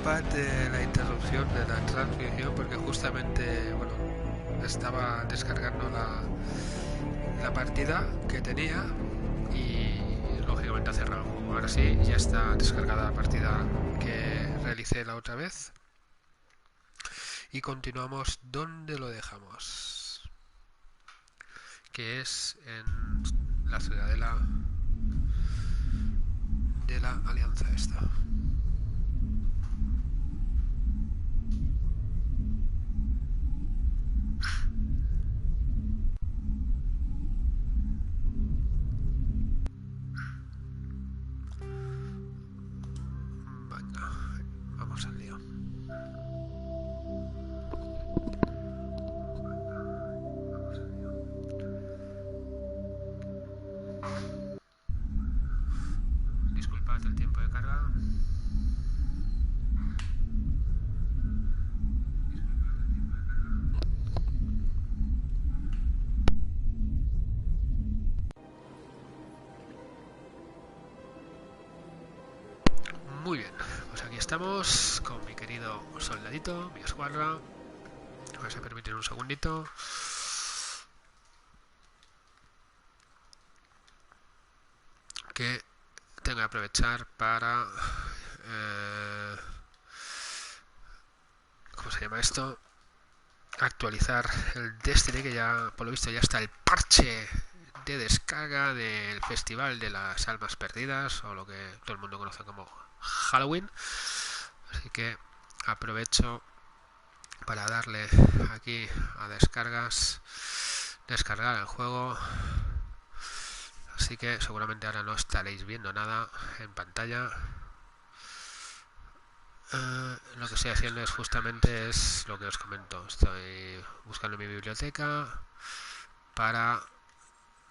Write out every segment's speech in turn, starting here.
Parte la interrupción de la transmisión porque justamente, bueno, estaba descargando la partida que tenía y lógicamente ha cerrado. Ahora sí, ya está descargada la partida que realicé la otra vez y continuamos donde lo dejamos, que es en la ciudadela de la alianza esta. Venga, vamos al lío. Disculpad el tiempo de carga. Muy bien, pues aquí estamos con mi querido soldadito, mi escuadra. Vamos a permitir un segundito. Que tengo que aprovechar para... ¿cómo se llama esto? Actualizar el Destiny, que ya, por lo visto, ya está el parche de descarga del Festival de las Almas Perdidas, o lo que todo el mundo conoce como Halloween. Así que aprovecho para darle aquí a descargas, descargar el juego. Así que seguramente ahora no estaréis viendo nada en pantalla. Lo que estoy haciendo es justamente es lo que os comento. Estoy buscando mi biblioteca para...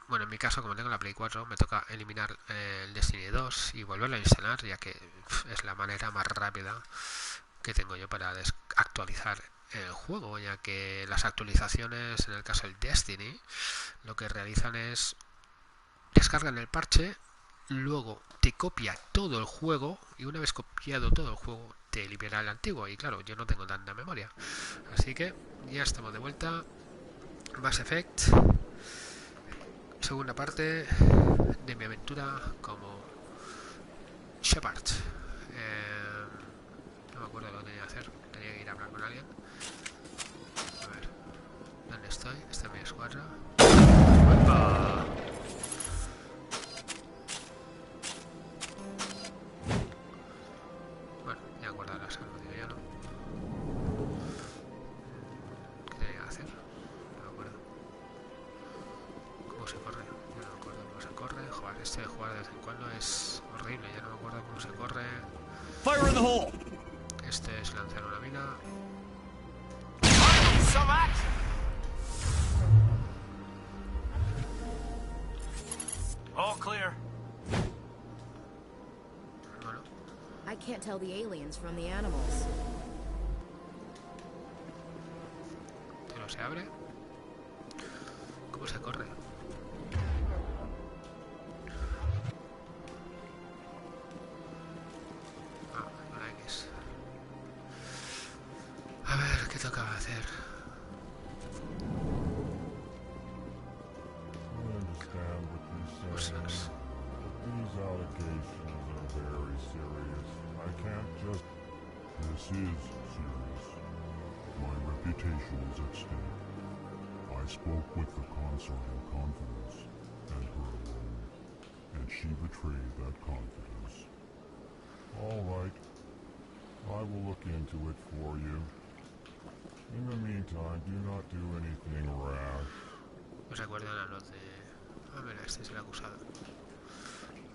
Bueno, en mi caso, como tengo la Play 4, me toca eliminar el Destiny 2 y volverlo a instalar, ya que es la manera más rápida que tengo yo para actualizar el juego, ya que las actualizaciones, en el caso del Destiny, lo que realizan es descargan el parche, luego te copia todo el juego y una vez copiado todo el juego te libera el antiguo, y claro, yo no tengo tanta memoria, así que ya estamos de vuelta. Mass Effect, segunda parte de mi aventura como Shepard. No me acuerdo lo que tenía que hacer, tenía que ir a hablar con alguien. A ver, ¿dónde estoy? Esta es mi escuadra. ¡Opa! Bueno, ya he guardado las armas, digo ya no. ¿Qué tenía que hacer? No me acuerdo. ¿Cómo se corre? Ya no me acuerdo cómo se corre. Joder, este de jugar de vez en cuando es horrible, ya no me acuerdo cómo se corre. Fire in the hole. Este es lanzar una mina. Some action. All clear. Bueno, I can't tell the aliens from the animals. tiro se abre. ¿Cómo se corre? Ah, una X. A ver, ¿qué tocaba hacer? I understand what you're saying. Ostras. These allegations are very serious. I can't just... This is serious. My reputation is at stake. I spoke with the consort in confidence, and her alone, and she betrayed that confidence. All right. I will look into it for you. In the meantime, do not do anything rash. ¿Os recuerdan a los de...? Ah, mira, este es el acusado.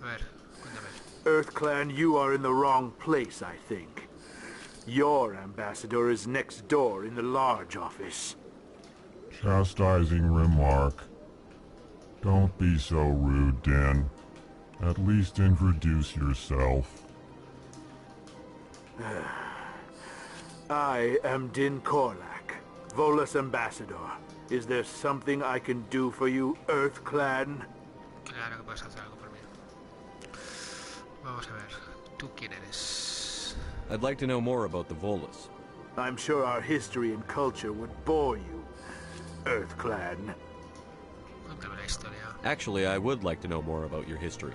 A ver, cuéntame. EarthClan, you are in the wrong place, I think. Your ambassador is next door in the large office. Chastising remark. Don't be so rude, Den. At least introduce yourself. I am Din Korlak, Volus ambassador. Is there something I can do for you, EarthClan? Claro que puedes hacer algo por mí. Vamos a ver, ¿tú quién eres? I'd like to know more about the Volus. I'm sure our history and culture would bore you, Earth Clan. Cuéntame la historia. Actually, I would like to know more about your history.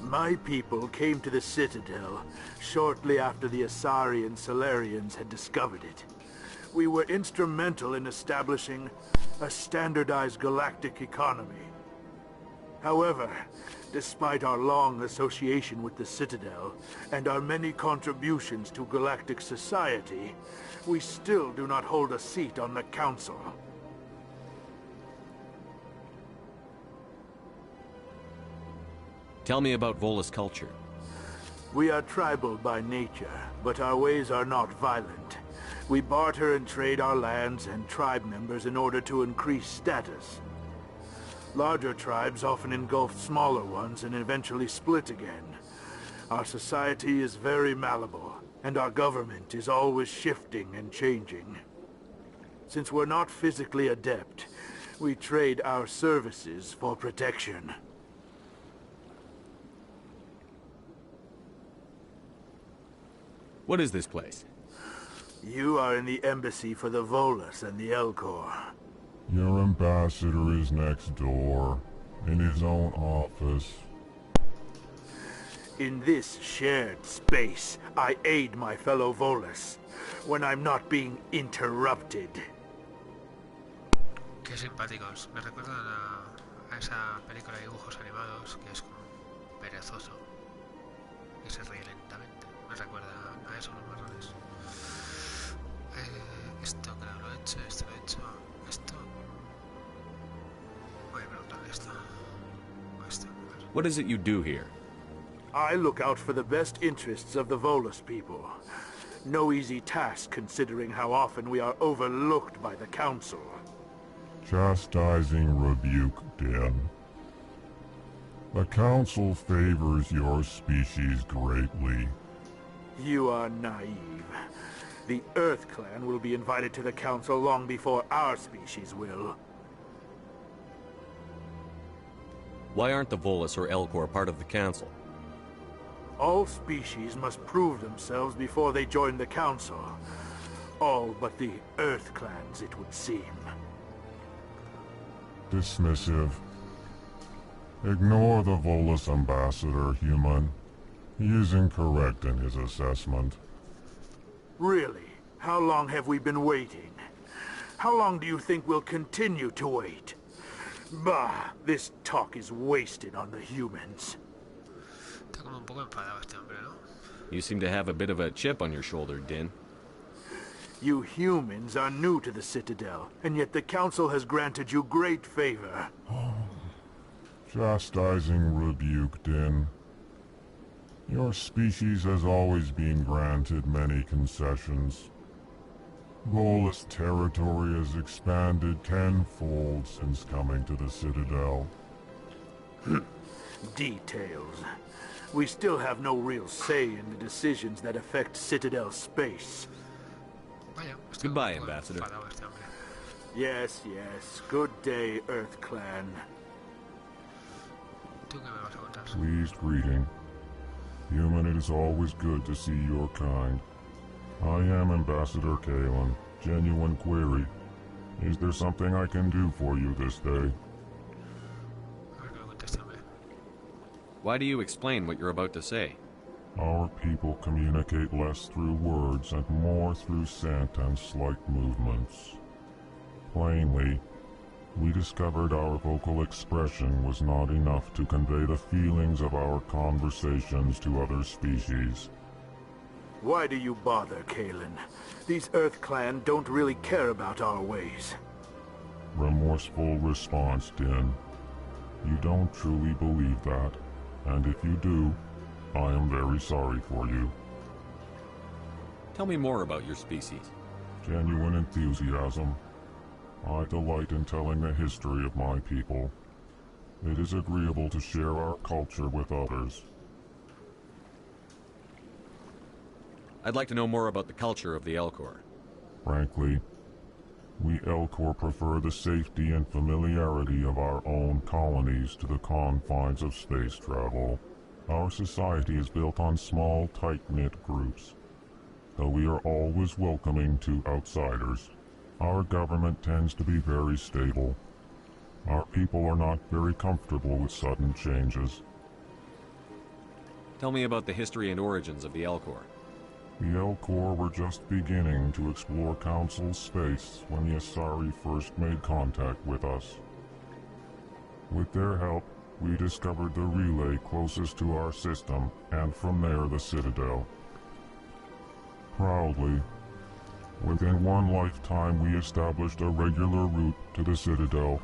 My people came to the Citadel shortly after the Asari and Solarians had discovered it. We were instrumental in establishing a standardized galactic economy. However, despite our long association with the Citadel and our many contributions to galactic society, we still do not hold a seat on the Council. Tell me about Volus culture. We are tribal by nature, but our ways are not violent. We barter and trade our lands and tribe members in order to increase status. Larger tribes often engulf smaller ones and eventually split again. Our society is very malleable, and our government is always shifting and changing. Since we're not physically adept, we trade our services for protection. What is this place? You are in the embassy for the Volus and the Elcor. Your ambassador is next door, in his own office. In this shared space, I aid my fellow Volus when I'm not being interrupted. Qué simpáticos. Me recuerdan a esa película de dibujos animados que es como perezoso y se ríe lentamente. Me recuerda a eso los marrones. Esto creo lo he hecho, esto lo he hecho, esto... Voy a preguntarle esto. O esto, a ver. What is it you do here? I look out for the best interests of the Volus people. No easy task considering how often we are overlooked by the Council. Chastising rebuke, Den. The Council favors your species greatly. You are naive. The Earth Clan will be invited to the Council long before our species will. Why aren't the Volus or Elcor part of the Council? All species must prove themselves before they join the Council. All but the Earth Clans, it would seem. Dismissive. Ignore the Volus ambassador, human. He is incorrect in his assessment. Really? How long have we been waiting? How long do you think we'll continue to wait? Bah, this talk is wasted on the humans. Está como un poco enfadado este hombre, ¿no? You seem to have a bit of a chip on your shoulder, Din. You humans are new to the Citadel, and yet the Council has granted you great favor. Chastising rebuke, Din. Your species has always been granted many concessions. Volus territory has expanded tenfold since coming to the Citadel. Details. We still have no real say in the decisions that affect Citadel space. Vaya, está Goodbye, un poco Ambassador. enfadado este hombre. Yes, yes. Good day, Earth Clan. ¿Tú qué me vas a contar? Pleased greeting. Human, it is always good to see your kind. I am Ambassador Kalen. Genuine query. Is there something I can do for you this day? A ver qué me cuenta este hombre. Why do you explain what you're about to say? Our people communicate less through words and more through scent and slight movements. Plainly, we discovered our vocal expression was not enough to convey the feelings of our conversations to other species. Why do you bother, Kalen? These Earth Clan don't really care about our ways. Remorseful response, Din. You don't truly believe that, and if you do, I am very sorry for you. Tell me more about your species. Genuine enthusiasm. I delight in telling the history of my people. It is agreeable to share our culture with others. I'd like to know more about the culture of the Elcor. Frankly, we Elcor prefer the safety and familiarity of our own colonies to the confines of space travel. Our society is built on small, tight-knit groups, though we are always welcoming to outsiders. Our government tends to be very stable. Our people are not very comfortable with sudden changes. Tell me about the history and origins of the Elcor. The Elcor were just beginning to explore Council space when the Asari first made contact with us. With their help, we discovered the relay closest to our system, and from there the Citadel. Proudly, within one lifetime we established a regular route to the Citadel,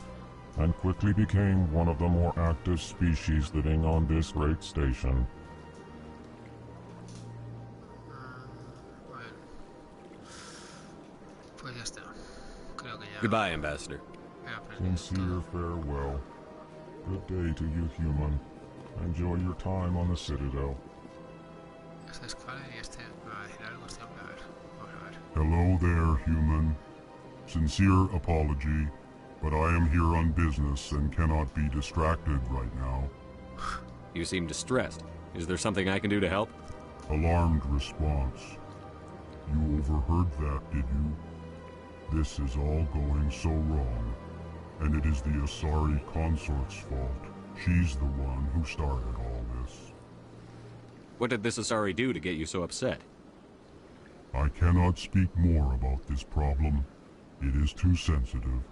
and quickly became one of the more active species living on this great station. Pues ya está. Creo que ya Goodbye, Ambassador. he aprendido Sincere todo. farewell. Good day to you, human. Enjoy your time on the Citadel. Este es Kale y este me va a decir algo. Este hombre, a ver. Vamos a ver. Hello there, human. Sincere apology, but I am here on business and cannot be distracted right now. You seem distressed. Is there something I can do to help? Alarmed response. You overheard that, did you? This is all going so wrong, and it is the Asari consort's fault. She's the one who started all this. What did this Asari do to get you so upset? I cannot speak more about this problem. It is too sensitive.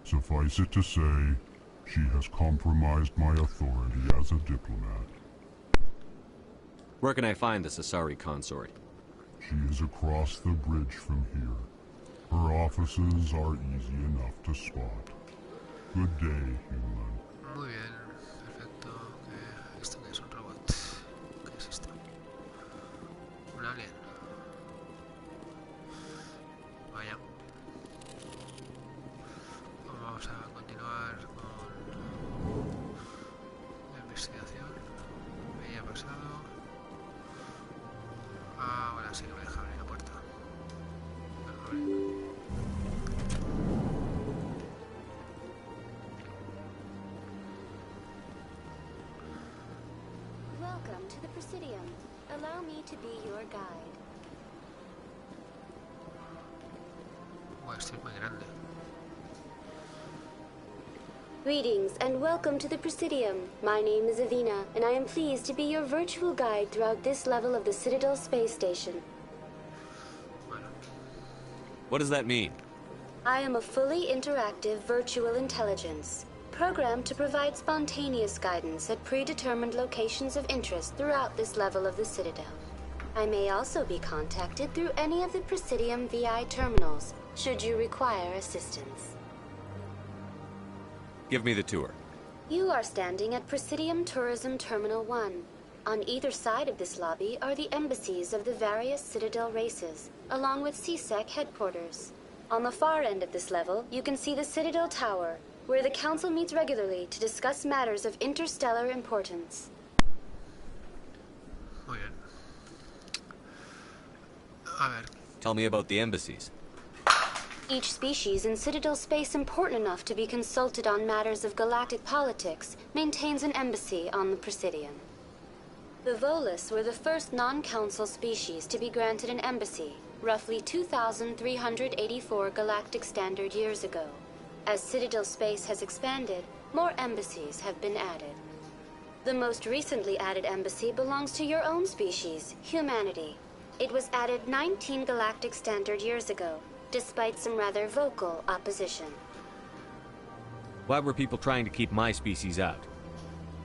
Suffice it to say, she has compromised my authority as a diplomat. Where can I find this Asari consort? She is across the bridge from here. Her offices are easy enough to spot. Good day, human. Muy bien. Perfecto. ¿Esto qué es? Un robot. ¿Qué es esto? Un alien. Vaya. Vamos a continuar con la investigación. Me ha pasado. Ahora sí que me deja abrir la puerta. Abre. Welcome to the Presidium. Allow me to be your guide. Buah, esto es muy grande. Greetings and welcome to the Presidium. My name is Avina, and I am pleased to be your virtual guide throughout this level of the Citadel space station. Bueno. What does that mean? I am a fully interactive virtual intelligence, programmed to provide spontaneous guidance at predetermined locations of interest throughout this level of the Citadel. I may also be contacted through any of the Presidium VI terminals, should you require assistance. Give me the tour. You are standing at Presidium Tourism Terminal 1. On either side of this lobby are the embassies of the various Citadel races, along with CSEC headquarters. On the far end of this level, you can see the Citadel Tower, where the Council meets regularly to discuss matters of interstellar importance. Muy bien. A ver. Tell me about the embassies. Each species in Citadel space important enough to be consulted on matters of galactic politics maintains an embassy on the Presidium. The Volus were the first non-council species to be granted an embassy, roughly 2,384 galactic standard years ago. As Citadel space has expanded, more embassies have been added. The most recently added embassy belongs to your own species, humanity. It was added 19 galactic standard years ago, despite some rather vocal opposition. Why were people trying to keep my species out?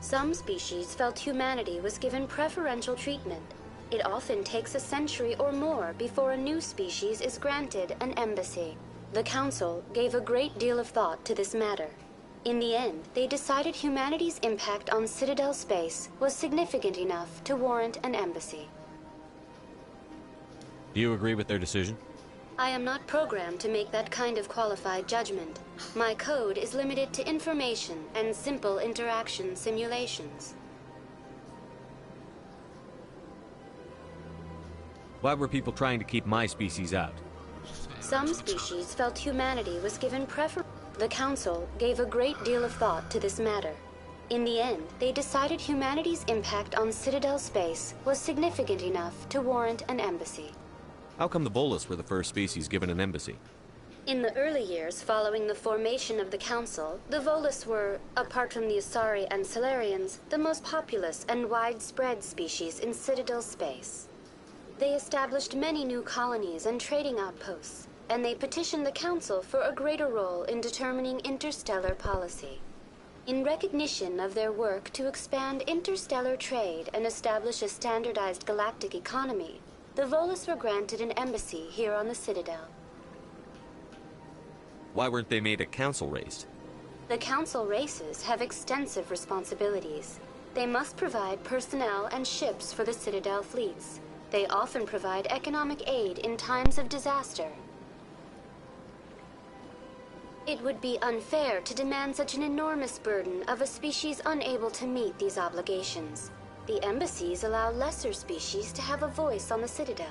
Some species felt humanity was given preferential treatment. It often takes a century or more before a new species is granted an embassy. The Council gave a great deal of thought to this matter. In the end, they decided humanity's impact on Citadel space was significant enough to warrant an embassy. Do you agree with their decision? I am not programmed to make that kind of qualified judgment. My code is limited to information and simple interaction simulations. Why were people trying to keep my species out? Some species felt humanity was given preference. The Council gave a great deal of thought to this matter. In the end, they decided humanity's impact on Citadel space was significant enough to warrant an embassy. How come the Volus were the first species given an embassy? In the early years following the formation of the Council, the Volus were, apart from the Asari and Solarians, the most populous and widespread species in Citadel space. They established many new colonies and trading outposts, and they petitioned the Council for a greater role in determining interstellar policy. In recognition of their work to expand interstellar trade and establish a standardized galactic economy, the Volus were granted an embassy here on the Citadel. Why weren't they made a council race? The Council races have extensive responsibilities. They must provide personnel and ships for the Citadel fleets. They often provide economic aid in times of disaster. It would be unfair to demand such an enormous burden of a species unable to meet these obligations. The embassies allow lesser species to have a voice on the Citadel.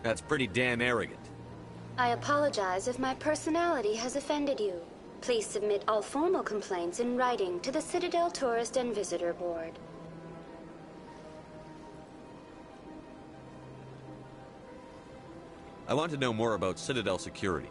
That's pretty damn arrogant. I apologize if my personality has offended you. Please submit all formal complaints in writing to the Citadel Tourist and Visitor Board. I want to know more about Citadel security.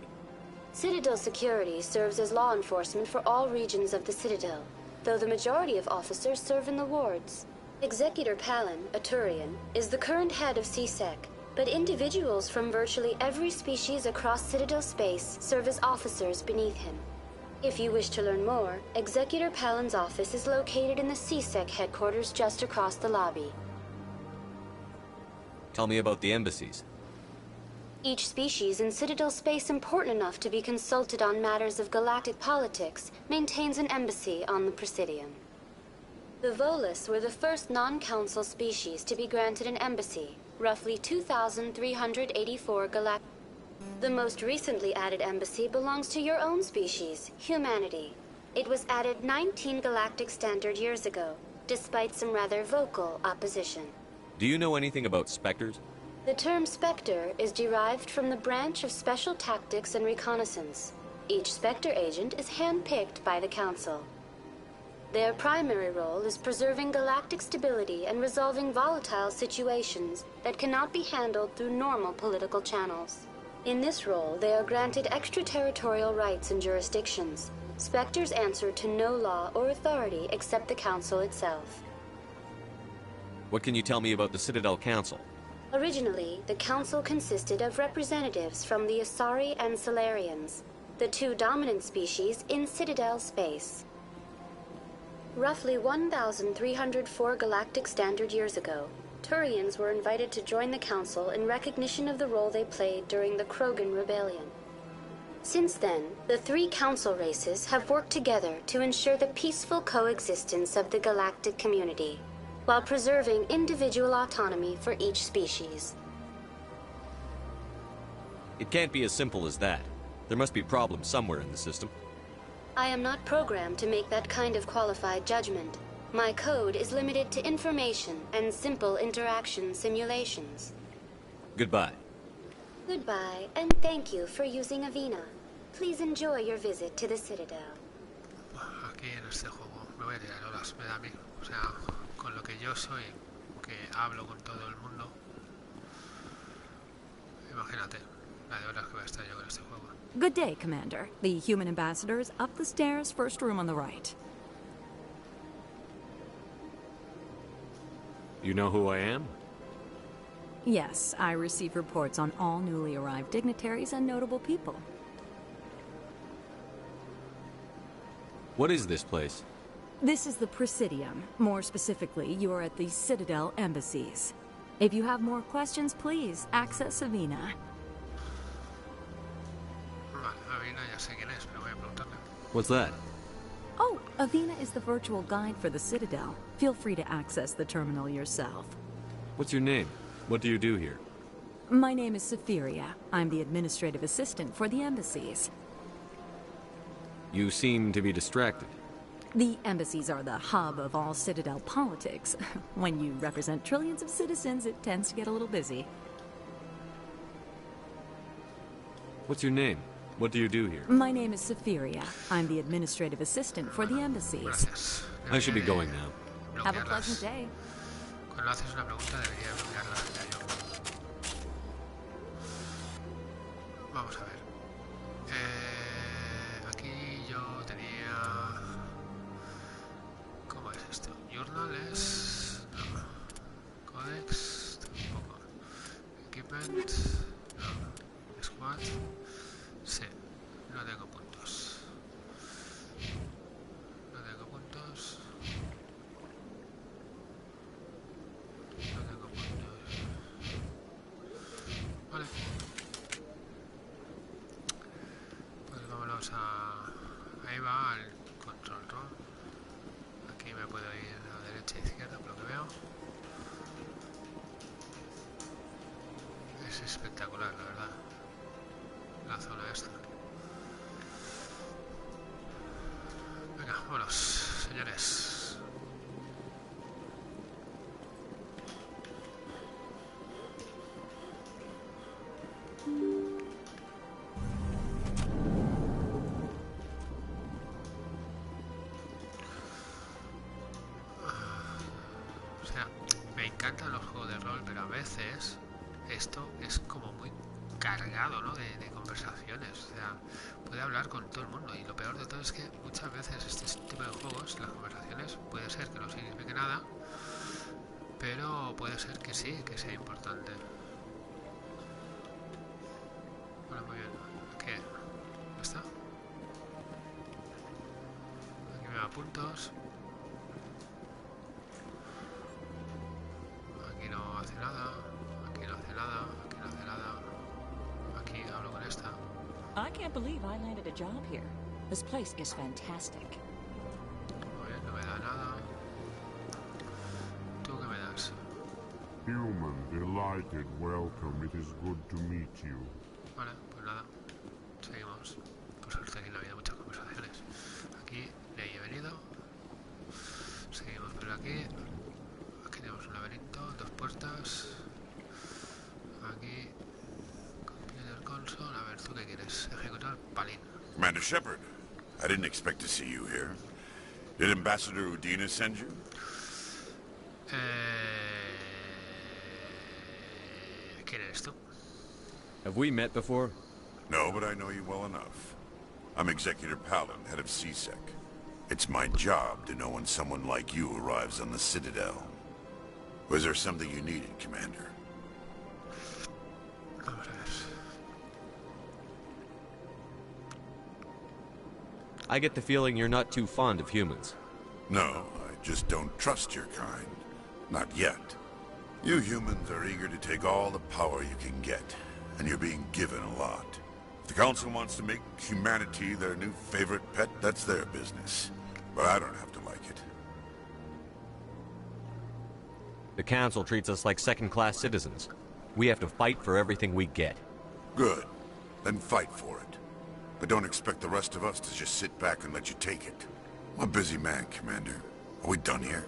Citadel security serves as law enforcement for all regions of the Citadel, though the majority of officers serve in the wards. Executor Palin, a Turian, is the current head of CSEC, but individuals from virtually every species across Citadel space serve as officers beneath him. If you wish to learn more, Executor Palin's office is located in the CSEC headquarters just across the lobby. Tell me about the embassies. Each species in Citadel space important enough to be consulted on matters of galactic politics maintains an embassy on the Presidium. The Volus were the first non-council species to be granted an embassy, roughly 2,384 galactic. The most recently added embassy belongs to your own species, humanity. It was added 19 galactic standard years ago, despite some rather vocal opposition. Do you know anything about specters? The term Spectre is derived from the branch of Special Tactics and Reconnaissance. Each Spectre agent is handpicked by the Council. Their primary role is preserving galactic stability and resolving volatile situations that cannot be handled through normal political channels. In this role, they are granted extraterritorial rights and jurisdictions. Spectres answer to no law or authority except the Council itself. What can you tell me about the Citadel Council? Originally, the Council consisted of representatives from the Asari and Solarians, the two dominant species in Citadel space. Roughly 1,304 galactic standard years ago, Turians were invited to join the Council in recognition of the role they played during the Krogan Rebellion. Since then, the three Council races have worked together to ensure the peaceful coexistence of the galactic community, while preserving individual autonomy for each species. It can't be as simple as that. There must be problems somewhere in the system. I am not programmed to make that kind of qualified judgment. My code is limited to information and simple interaction simulations. Goodbye. Goodbye, and thank you for using Avina. Please enjoy your visit to the Citadel. Aquí en este juego me voy a tirar horas, me da a mí. O sea, con lo que yo soy, que hablo con todo el mundo. Imagínate la de horas que voy a estar yo con este juego. Good day, Commander. The human ambassador is up the stairs, first room on the right. You know who I am? Yes, I receive reports on all newly arrived dignitaries and notable people. What is this place? This is the Presidium. More specifically, you are at the Citadel embassies. If you have more questions, please access Avina. Vale, Avina ya sé quién es, pero voy a preguntarle. What's that? Oh, Avina is the virtual guide for the Citadel. Feel free to access the terminal yourself. What's your name? What do you do here? My name is Safiria. I'm the administrative assistant for the embassies. You seem to be distracted. The embassies are the hub of all Citadel politics. When you represent trillions of citizens, it tends to get a little busy. What's your name? What do you do here? My name is Safiria. I'm the administrative assistant for the embassies. Gracias. I should be going now. Have a pleasant day. Cuando haces una pregunta debería bloquearlas, diría yo. Vamos a ver. Aquí yo tenía... ¿Cómo es esto? Journal es... No. Codex, tampoco. Equipment, no. Squad, sí. No tengo puntos. No tengo puntos. No tengo puntos. Vale. Pues vámonos a... Ahí va el control room. Aquí me puedo ir a derecha e izquierda por lo que veo. Es espectacular, la verdad. La zona esta. Venga, vámonos, señores. O sea, me encantan los juegos de rol, pero a veces esto es como muy cargado, ¿no? De conversaciones. O sea, puede hablar con todo el mundo. Y lo peor de todo es que muchas veces este tipo de juegos, las conversaciones, puede ser que no signifique nada, pero puede ser que sí, que sea importante. Bueno, muy bien. ¿Qué? ¿Ya está? Aquí me da puntos. Aquí no hace nada. Aquí no hace nada. Aquí no hace nada. Aquí hablo con esta. I can't believe I landed a job here. This place is fantastic. Muy bien, no me da nada. ¿Tú qué me das? Human, delighted, welcome. It is good to meet you. Vale, pues nada. Seguimos. Por suerte aquí no ha habido muchas conversaciones. Aquí de ahí he venido. Seguimos por aquí. Aquí tenemos un laberinto, dos puertas. Aquí. Computer console. A ver, ¿tú qué quieres? Ejecutar palín. Commander Shepard, I didn't expect to see you here. Did Ambassador Udina send you? ¿Quién eres tú? Have we met before? No, but I know you well enough. I'm Executor Palin, head of CSEC. It's my job to know when someone like you arrives on the Citadel. Was there something you needed, Commander? Vamos a ver. I get the feeling you're not too fond of humans. No, I just don't trust your kind. Not yet. You humans are eager to take all the power you can get, and you're being given a lot. If the Council wants to make humanity their new favorite pet, that's their business. But I don't have to like it. The Council treats us like second-class citizens. We have to fight for everything we get. Good. Then fight for it. But don't expect the rest of us to just sit back and let you take it. I'm a busy man, Commander. Are we done here?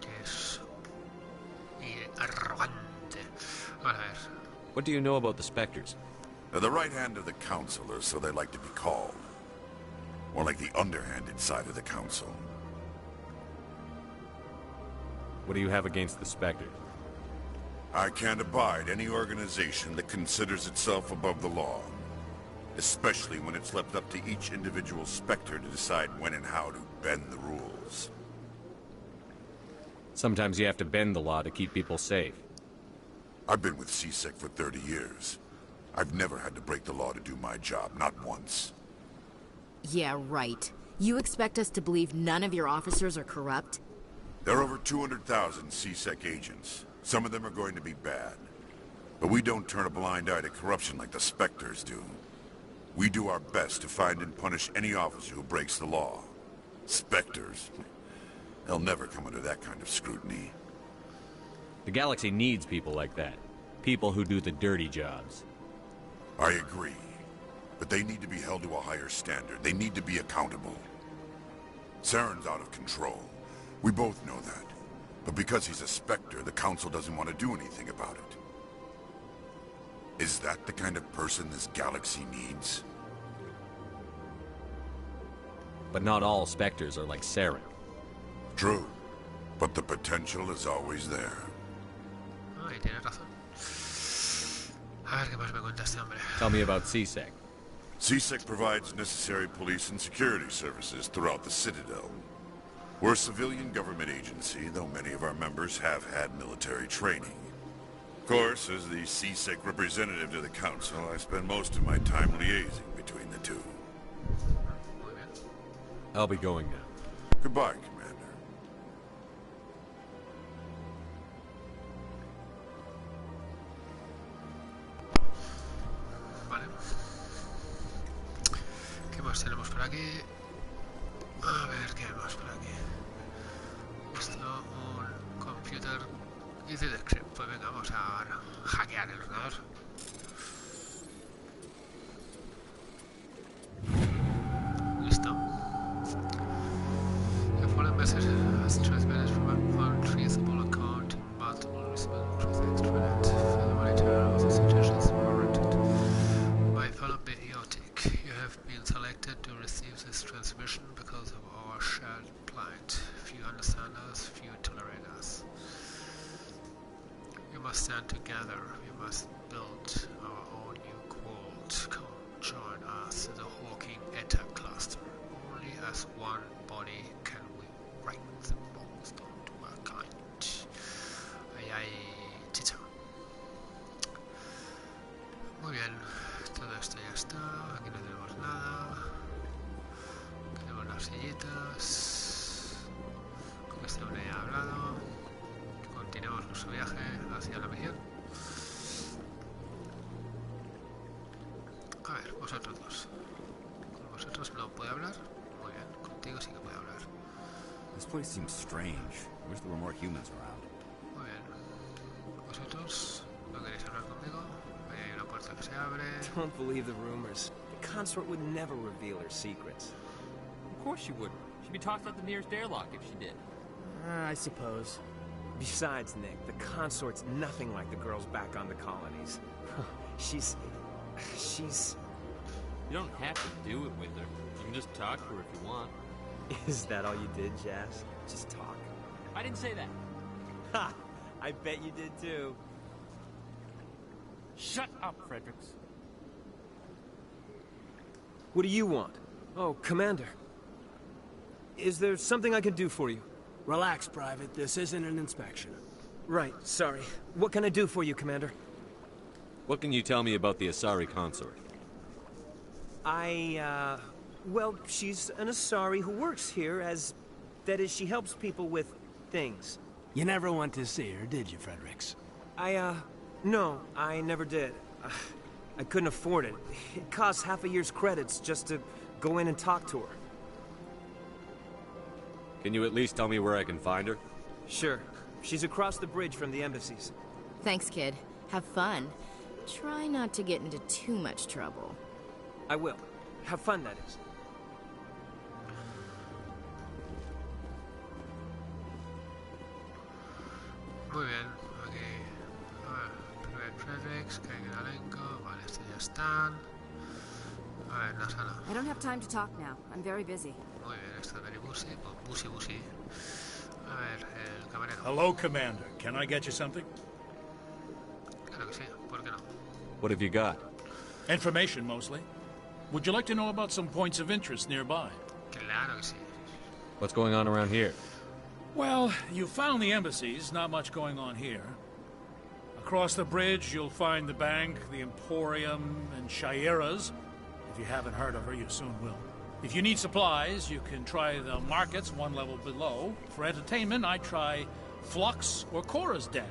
¿Qué es? Y arrogante. Vamos a ver. What do you know about the Spectres? They're the right hand of the Council, or so they like to be called. More like the underhanded side of the Council. What do you have against the Spectres? I can't abide any organization that considers itself above the law. Especially when it's left up to each individual Spectre to decide when and how to bend the rules. Sometimes you have to bend the law to keep people safe. I've been with CSEC for 30 years. I've never had to break the law to do my job, not once. Yeah, right. You expect us to believe none of your officers are corrupt? There are over 200,000 CSEC agents. Some of them are going to be bad. But we don't turn a blind eye to corruption like the Spectres do. We do our best to find and punish any officer who breaks the law. Spectres? They'll never come under that kind of scrutiny. The galaxy needs people like that. People who do the dirty jobs. I agree. But they need to be held to a higher standard. They need to be accountable. Saren's out of control. We both know that. But because he's a Spectre, the Council doesn't want to do anything about it. Is that the kind of person this galaxy needs? But not all Spectres are like Saren. True. but the potential is always there. Ay, tienes razón. A ver qué más me cuenta este hombre. Tell me about CSEC. CSEC provides necessary police and security services throughout the Citadel. We're a civilian government agency, though many of our members have had military training. Of course, as the CSEC representative to the Council, I spend most of my time liaising between the two. Muy bien. I'll be going now. Goodbye, Commander. Vale. ¿Qué más tenemos por aquí? A ver, ¿qué más por aquí? Esto, un computer easy descript. Pues venga, vamos a hackear el ordenador. Listo. The following message has transmitted from an untraceable account in multiple respects through the internet. Further monitor of the suggestions warranted. My fellow idiotic, you have been selected to receive this transmission because of our shared plight. Few understand us, few tolerate us. We must stand together. We must build our own new world. Come, join us in the Hawking Eta cluster. Only as one body can we right the wrongs done to our kind. Ay, ay, chicha. Muy bien, todo esto ya está. Aquí no tenemos nada. Aquí tenemos las sillitas. Con este hombre ya he hablado. Continuemos nuestro viaje hacia la misión. A ver, vosotros dos. Con vosotros no puedo hablar. Muy bien, contigo sí que puedo hablar. This place seems strange. Wish there were more humans around. Muy bien. Vosotros no queréis hablar conmigo. Ahí hay una puerta que se abre. Don't believe the rumors. The consort would never reveal her secrets. Of course she wouldn't. She'd be tossed out the nearest airlock if she did. I suppose. Besides, Nick, the consort's nothing like the girls back on the colonies. She's... You don't have to do it with her. You can just talk to her if you want. Is that all you did, Jazz? Just talk? I didn't say that. Ha! I bet you did too. Shut up, Fredericks. What do you want? Oh, Commander. Is there something I can do for you? Relax, Private. This isn't an inspection. Right, sorry. What can I do for you, Commander? What can you tell me about the Asari consort? Well, she's an Asari who works here as... That is, she helps people with things. You never went to see her, did you, Fredericks? No, I never did. I couldn't afford it. It costs half a year's credits just to go in and talk to her. Can you at least tell me where I can find her? Sure. She's across the bridge from the embassies. Thanks, kid. Have fun. Try not to get into too much trouble. I will. Have fun, that is. Muy bien, aquí. A ver, Private Fredericks, que hay un elenco. Vale, estos ya están. A ver, la sala. I don't have time to talk now. I'm very busy. Muy bien, esto es very busy. Pues busy. A ver, el camarero. Hello, Commander. Can I get you something? Claro que sí, ¿por qué no? What have you got? Information, mostly. Would you like to know about some points of interest nearby? Claro que sí. What's going on around here? Well, you found the embassies, not much going on here. Across the bridge, you'll find the bank, the Emporium, and Shaira's. If you haven't heard of her, you soon will. If you need supplies, you can try the markets one level below. For entertainment, I try Flux or Cora's Den.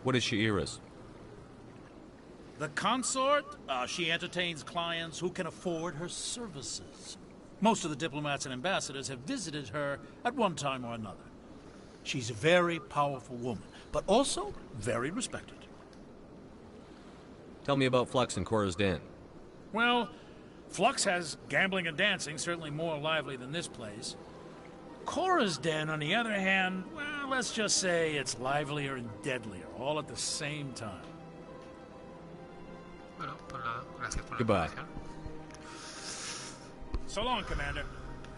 What is Shaira's? The consort, she entertains clients who can afford her services. Most of the diplomats and ambassadors have visited her at one time or another. She's a very powerful woman, but also very respected. Tell me about Flux and Cora's Den. Well, Flux has gambling and dancing, certainly more lively than this place. Cora's Den, on the other hand, well, let's just say it's livelier and deadlier, all at the same time. Bueno, pues nada, gracias por la Goodbye. información. So long, Commander.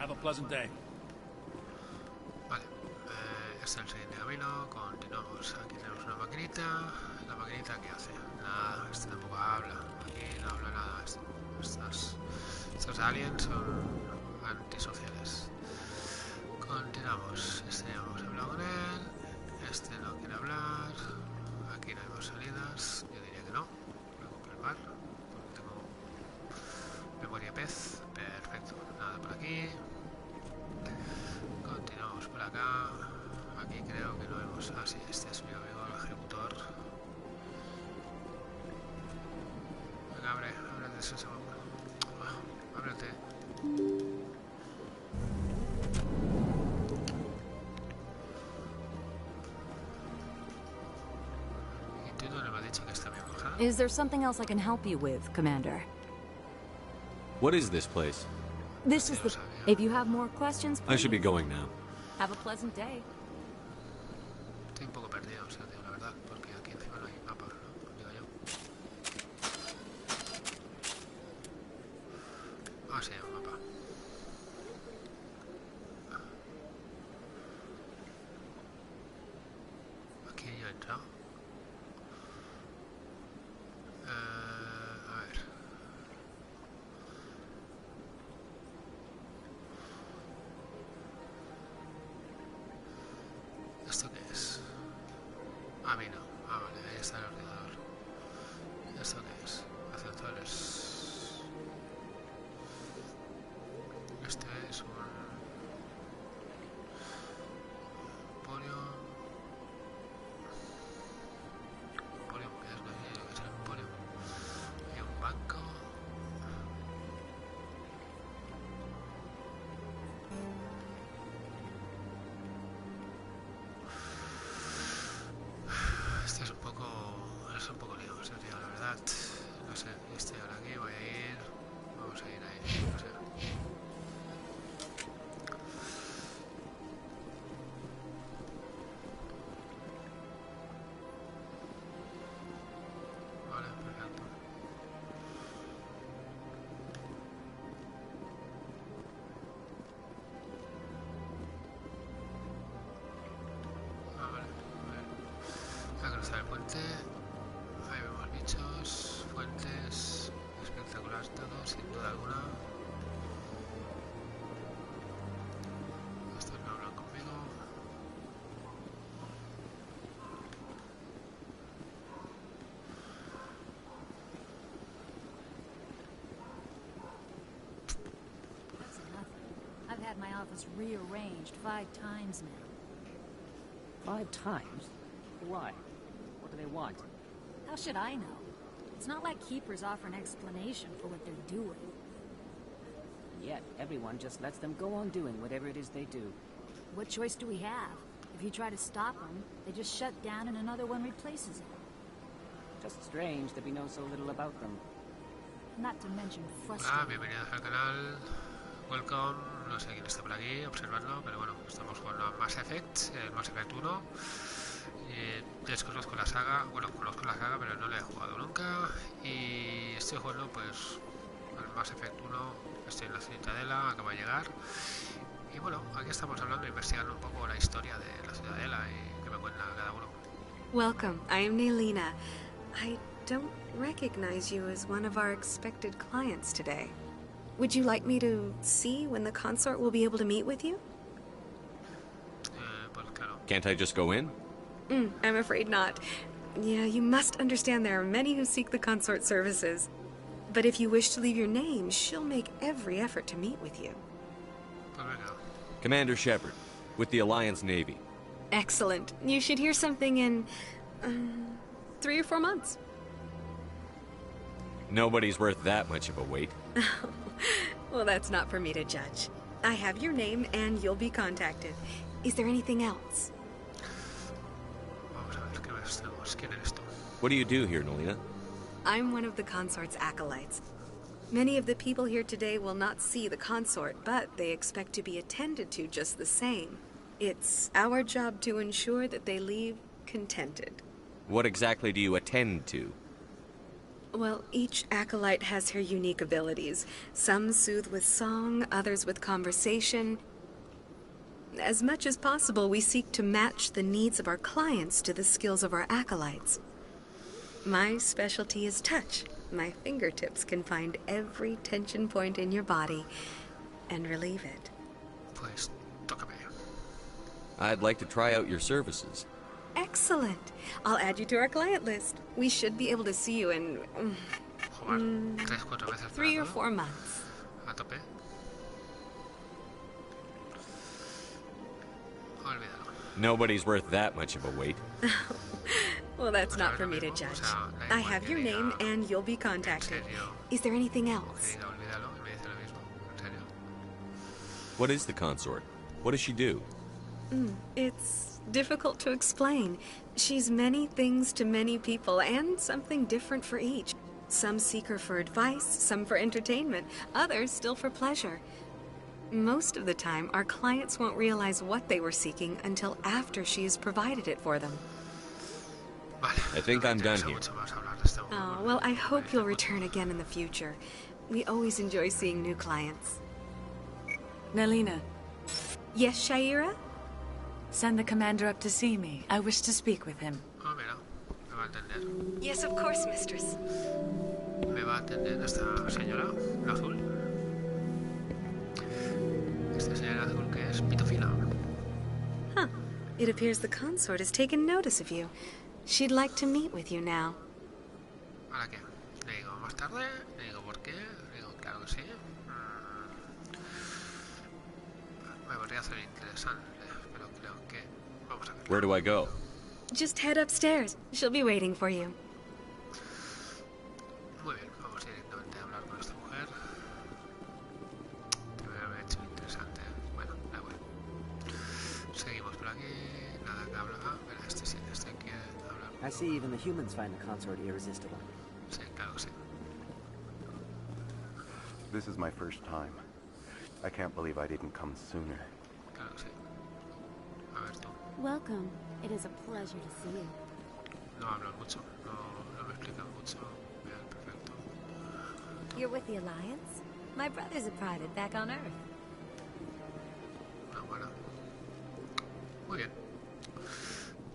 Have a pleasant day. Vale, este es el siguiente camino, continuamos. Aquí tenemos una maquinita. ¿La maquinita qué hace? Nada, este tampoco habla. Aquí no habla nada. Estos aliens son antisociales. Continuamos. Este ya hemos hablado con él. Este no quiere hablar. Aquí no hay más salidas. Yo diría que no. Voy a confirmar. Porque tengo memoria pez. Perfecto. Nada por aquí. Continuamos por acá. Aquí creo que no vemos. Ah, sí, este es mi amigo el ejecutor. Venga, ábrete ese segundo. Ábrete. ¿Y tú no me has dicho que está bien bajada? Is there something else I can help you with, Commander? What is this place? This is the... If you have more questions, please. I should be going now. Have a pleasant day. Estoy un poco perdido, o sea, tío, la verdad, porque aquí encima no hay mapa, ¿no? Digo yo. Ah, sí, un mapa. Aquí yo he entrado. A ver. ¿Esto qué es? A mí no. Ah, vale, ahí está el ordenador. ¿Esto qué es? Ascensores. Este es un... Emporio. Emporio, ¿qué es? No sé lo que es el emporio. Hay un banco. Este es un poco lioso, tío, la verdad. No sé, estoy ahora aquí, voy a ir. Vamos a ir ahí, no sé. Vale, perfecto. Ah, vale, a ver. Voy a cruzar el puente. Ahí vemos bichos, fuentes. Espectacular todo, sin duda alguna. Estos no hablan conmigo. That's nothing. I've had my office rearranged 5 times now. 5 times? Why? What do they want? How should I know? It's not like Keepers offer an explanation for what they're doing. Yet, everyone just lets them go on doing whatever it is they do. What choice do we have? If you try to stop them, they just shut down and another one replaces it. Just strange that we know so little about them. Not to mention Ah, frustrating. bienvenidos al canal. Welcome. No sé quién está por aquí observando, pero bueno, estamos jugando a Mass Effect, el Mass Effect 1. Desconozco la saga, bueno, conozco la saga, pero no la he jugado nunca. Y estoy jugando, pues, al Mass Effect 1. Estoy en la Ciudadela, acabo de llegar. Y bueno, aquí estamos hablando, investigando un poco la historia de la Ciudadela y que me cuenta cada uno. Welcome, I am Naylina. I don't recognize you as one of our expected clients today. Would you like me to see when the consort will be able to meet with you? Pues claro. Can't I just go in? I'm afraid not. Yeah, you must understand there are many who seek the consort services. But if you wish to leave your name, she'll make every effort to meet with you. Pues venga. Commander Shepard, with the Alliance Navy. Excellent. You should hear something in 3 or 4 months. Nobody's worth that much of a wait. Well, that's not for me to judge. I have your name and you'll be contacted. Is there anything else? Vamos a ver, ¿qué ves? Tenemos? ¿Quién eres tú? What do you do here, Nolina? I'm one of the consort's acolytes. Many of the people here today will not see the consort, but they expect to be attended to just the same. It's our job to ensure that they leave contented. What exactly do you attend to? Well, each acolyte has her unique abilities. Some soothe with song, others with conversation. As much as possible, we seek to match the needs of our clients to the skills of our acolytes. My specialty is touch. My fingertips can find every tension point in your body and relieve it. Pues, tócame. I'd like to try out your services. Excellent. I'll add you to our client list. We should be able to see you in... Jugar 3-4 veces 3 or 4 months. A tope. Olvídalo. Nobody's worth that much of a wait. Well, that's not for me to judge. I have your name and you'll be contacted. Is there anything else? Olvídalo y me dice lo mismo. En serio. What is the consort? What does she do? It's difficult to explain. She's many things to many people and something different for each. Some seek her for advice, some for entertainment, others still for pleasure. Most of the time, our clients won't realize what they were seeking until after she has provided it for them. I think I'm done here. Oh, well, I hope you'll return again in the future. We always enjoy seeing new clients. Nelina. Yes, Shaira? Send the commander up to see me. I wish to speak with him. Ah, mira. Me va a atender. Yes, of course, mistress. Me va a atender esta señora, la azul. Esta señora azul que es pitofila. Huh. It appears the consort has taken notice of you. She'd like to meet with you now. ¿Ahora qué? Le digo más tarde, le digo por qué, le digo claro que sí. Me podría hacer interesante, pero creo que... Vamos a ver. Where do I go? Just head upstairs. She'll be waiting for you. Muy bien, vamos directamente a hablar con esta mujer. Que me ha hecho interesante. Bueno, da igual. Seguimos por aquí. Nada que hablar. Ah, mira, este sí, este quiere hablar. I see even the humans find the consort irresistible. Sí, claro que sí. This is my first time. I can't believe I didn't come sooner. Claro que sí. A ver tú. Welcome. It is a pleasure to see you. No hablan mucho, no me explican mucho. Bien, perfecto. You're with the Alliance? My brother's a private back on Earth. No, bueno. Muy bien.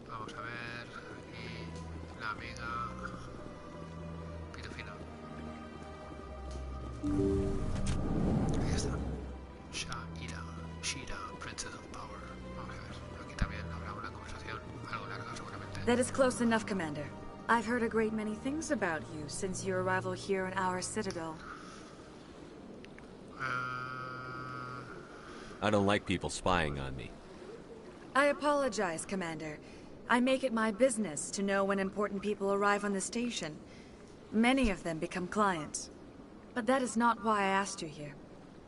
Vamos a ver aquí la amiga pitofina. Ahí está. Shira, Princess of Power. Vamos a ver. Aquí también habrá una conversación algo larga seguramente. That is close enough, Commander. I've heard a great many things about you since your arrival here in our citadel. I don't like people spying on me. I apologize, Commander. I make it my business to know when important people arrive on the station. Many of them become clients. But that is not why I asked you here.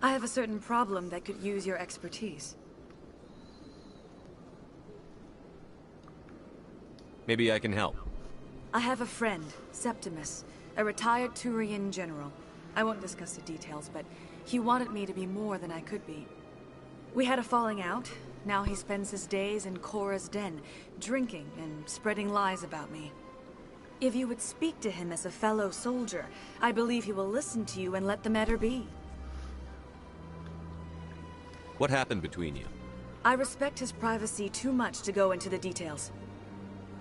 I have a certain problem that could use your expertise. Maybe I can help. I have a friend, Septimus, a retired Turian general. I won't discuss the details, but he wanted me to be more than I could be. We had a falling out. Now he spends his days in Korra's den, drinking and spreading lies about me. If you would speak to him as a fellow soldier, I believe he will listen to you and let the matter be. What happened between you? I respect his privacy too much to go into the details.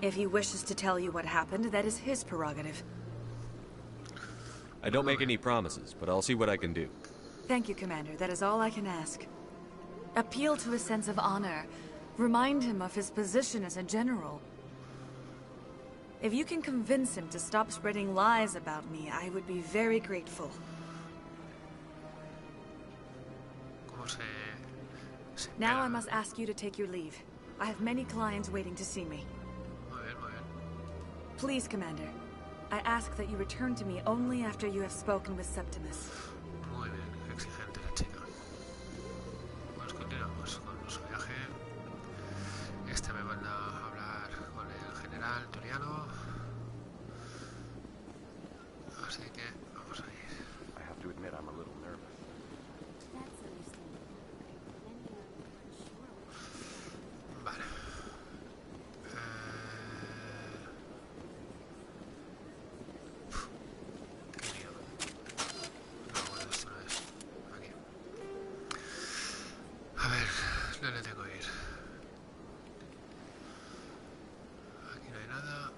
If he wishes to tell you what happened, that is his prerogative. I don't make any promises, but I'll see what I can do. Thank you, Commander. That is all I can ask. Appeal to his sense of honor. Remind him of his position as a general. If you can convince him to stop spreading lies about me, I would be very grateful. Now I must ask you to take your leave. I have many clients waiting to see me. Please, Commander. I ask that you return to me only after you have spoken with Septimus. Muy bien, exigente la chica. Pues continuamos con nuestro viaje. Este me manda a hablar con el general Turiano. Así que vamos a ir. I have to admit I'm a little nervous. Vale. ¿Dónde tengo que ir? Aquí no hay nada.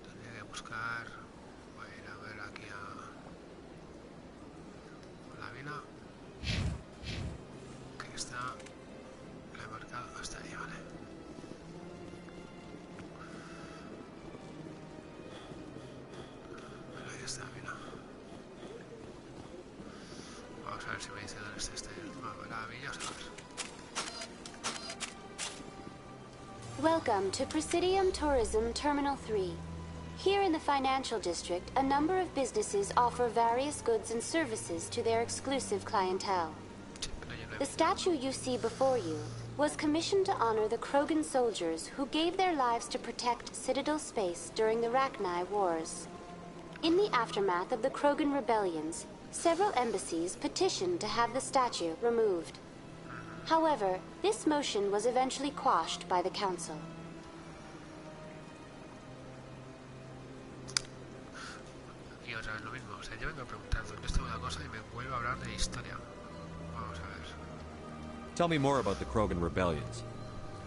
Tendría que buscar. Voy a ir a ver aquí a la vila. Que está. La he marcado hasta ahí, vale. Bueno, ahí está la vila. Vamos a ver si me dice dónde está este maravilloso. Welcome to Presidium Tourism Terminal 3. Here in the financial district, a number of businesses offer various goods and services to their exclusive clientele. The statue you see before you was commissioned to honor the Krogan soldiers who gave their lives to protect Citadel space during the Rachni Wars. In the aftermath of the Krogan rebellions, several embassies petitioned to have the statue removed. However, this motion was eventually quashed by the Council. Y otra vez lo mismo, o sea, yo vengo a preguntar dónde está una cosa y me vuelvo a hablar de historia. Vamos a ver. Tell me more about the Krogan rebellions.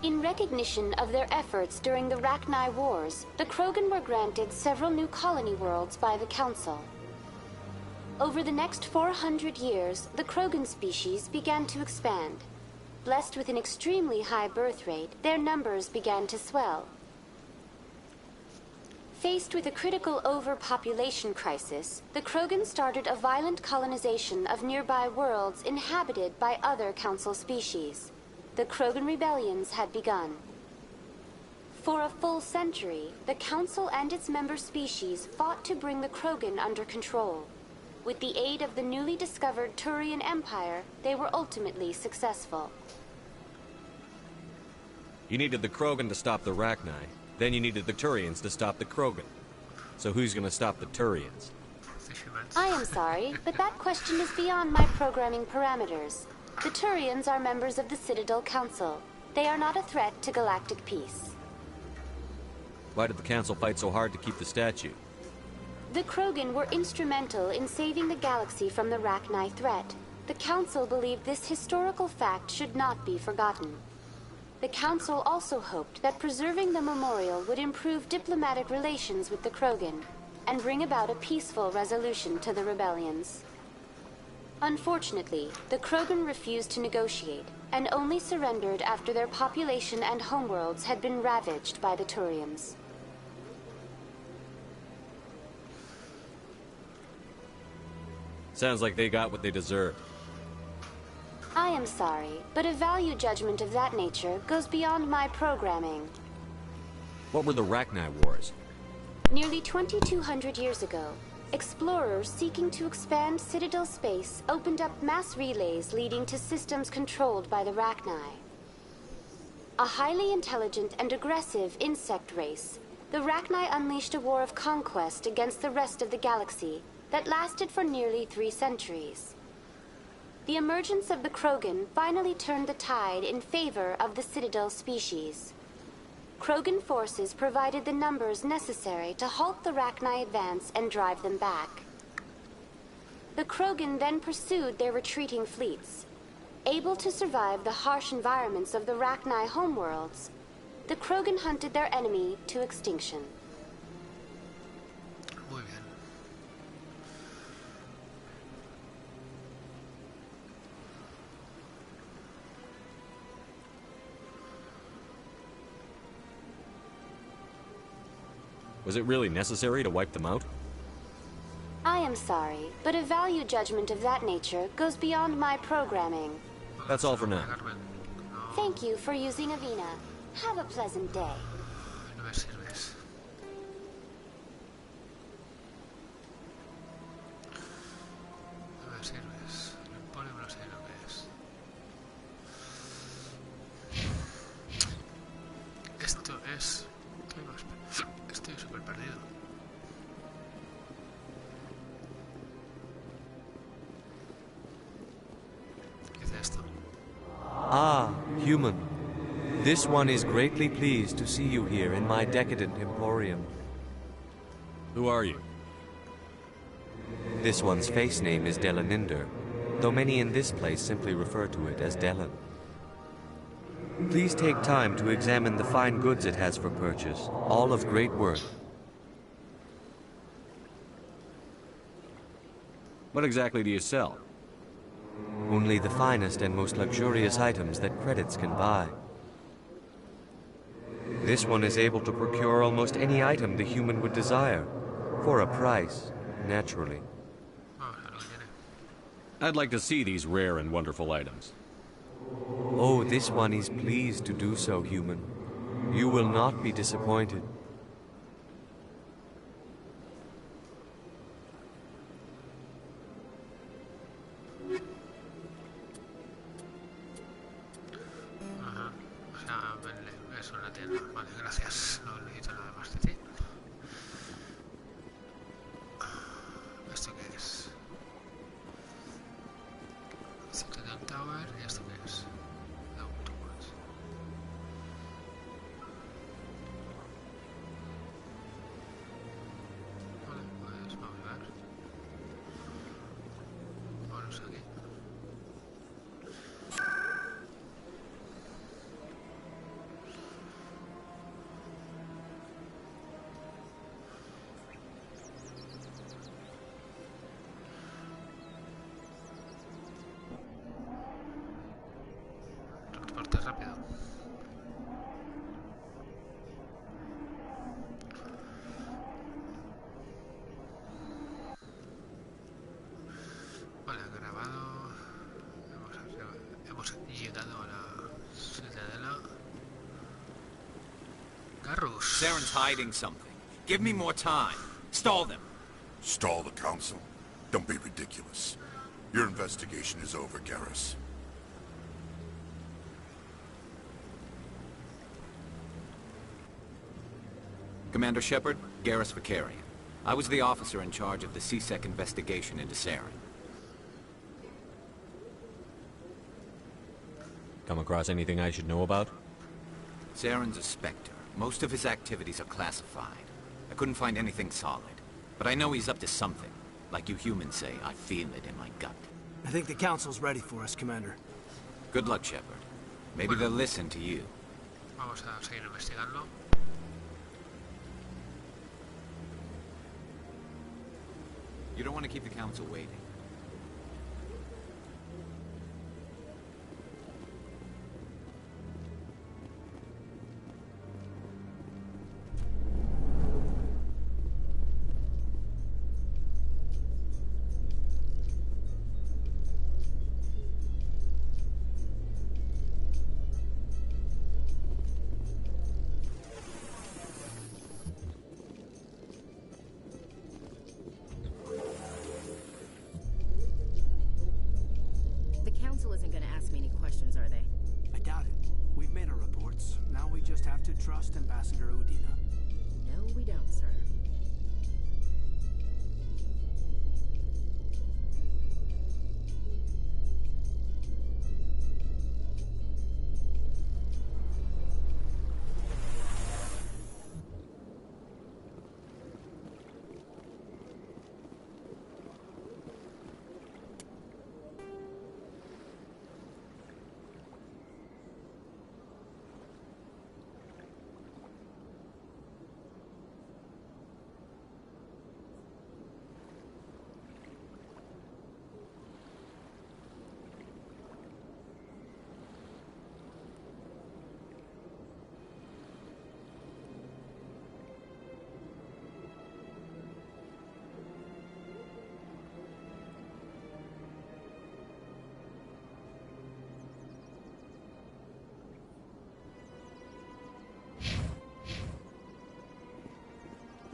In recognition of their efforts during the Rachni Wars, the Krogan were granted several new colony worlds by the Council. Over the next 400 years, the Krogan species began to expand. Blessed with an extremely high birth rate, their numbers began to swell. Faced with a critical overpopulation crisis, the Krogan started a violent colonization of nearby worlds inhabited by other Council species. The Krogan rebellions had begun. For a full century, the Council and its member species fought to bring the Krogan under control. With the aid of the newly discovered Turian Empire, they were ultimately successful. You needed the Krogan to stop the Rachni, then you needed the Turians to stop the Krogan. So who's gonna stop the Turians? I am sorry, but that question is beyond my programming parameters. The Turians are members of the Citadel Council. They are not a threat to galactic peace. Why did the Council fight so hard to keep the statue? The Krogan were instrumental in saving the galaxy from the Rachni threat. The Council believed this historical fact should not be forgotten. The Council also hoped that preserving the memorial would improve diplomatic relations with the Krogan and bring about a peaceful resolution to the rebellions. Unfortunately, the Krogan refused to negotiate and only surrendered after their population and homeworlds had been ravaged by the Turians. Sounds like they got what they deserved. I am sorry, but a value judgment of that nature goes beyond my programming. What were the Rachni Wars? Nearly 2,200 years ago, explorers seeking to expand Citadel space opened up mass relays leading to systems controlled by the Rachni. A highly intelligent and aggressive insect race, the Rachni unleashed a war of conquest against the rest of the galaxy that lasted for nearly 3 centuries. The emergence of the Krogan finally turned the tide in favor of the Citadel species. Krogan forces provided the numbers necessary to halt the Rachni advance and drive them back. The Krogan then pursued their retreating fleets. Able to survive the harsh environments of the Rachni homeworlds, the Krogan hunted their enemy to extinction. Muy bien. Was it really necessary to wipe them out? I am sorry, but a value judgment of that nature goes beyond my programming. That's all for now. Thank you for using Avina. Have a pleasant day. No me sirves. No me sirves. El emporio no sé lo que es. Esto es... Estoy súper perdido. ¿Qué es esto? Ah, human. This one is greatly pleased to see you here in my decadent emporium. Who are you? This one's face name is Delaninder. though many in this place simply refer to it as Dellen. Please take time to examine the fine goods it has for purchase, all of great worth. What exactly do you sell? Only the finest and most luxurious items that credits can buy. This one is able to procure almost any item the human would desire, for a price, naturally. I'd like to see these rare and wonderful items. Oh, this one is pleased to do so, human. You will not be disappointed. Es una tienda. Vale, gracias. No necesito nada más de ti. ¿Esto qué es? Citadel Tower. ¿Y esto qué es? Otros. Vale, pues vamos a ver. Vamos aquí. Transporte rápido. Vale, grabado. Hemos llegado a la ciudadela. Garrus. Saren's hiding something. Give me more time. Stall them. Stall the council? Don't be ridiculous. Your investigation is over, Garrus. Commander Shepard, Garrus Vicarian. I was the officer in charge of the CSEC investigation into Saren. Come across anything I should know about? Saren's a Spectre. Most of his activities are classified. I couldn't find anything solid. But I know he's up to something. Like you humans say, I feel it in my gut. I think the council's ready for us, Commander. Good luck, Shepard. Maybe they'll listen to you. Vamos a seguir investigando. You don't want to keep the council waiting. The council isn't going to ask me any questions, are they? I doubt it. We've made our reports. Now we just have to trust Ambassador Udina. No, we don't, sir.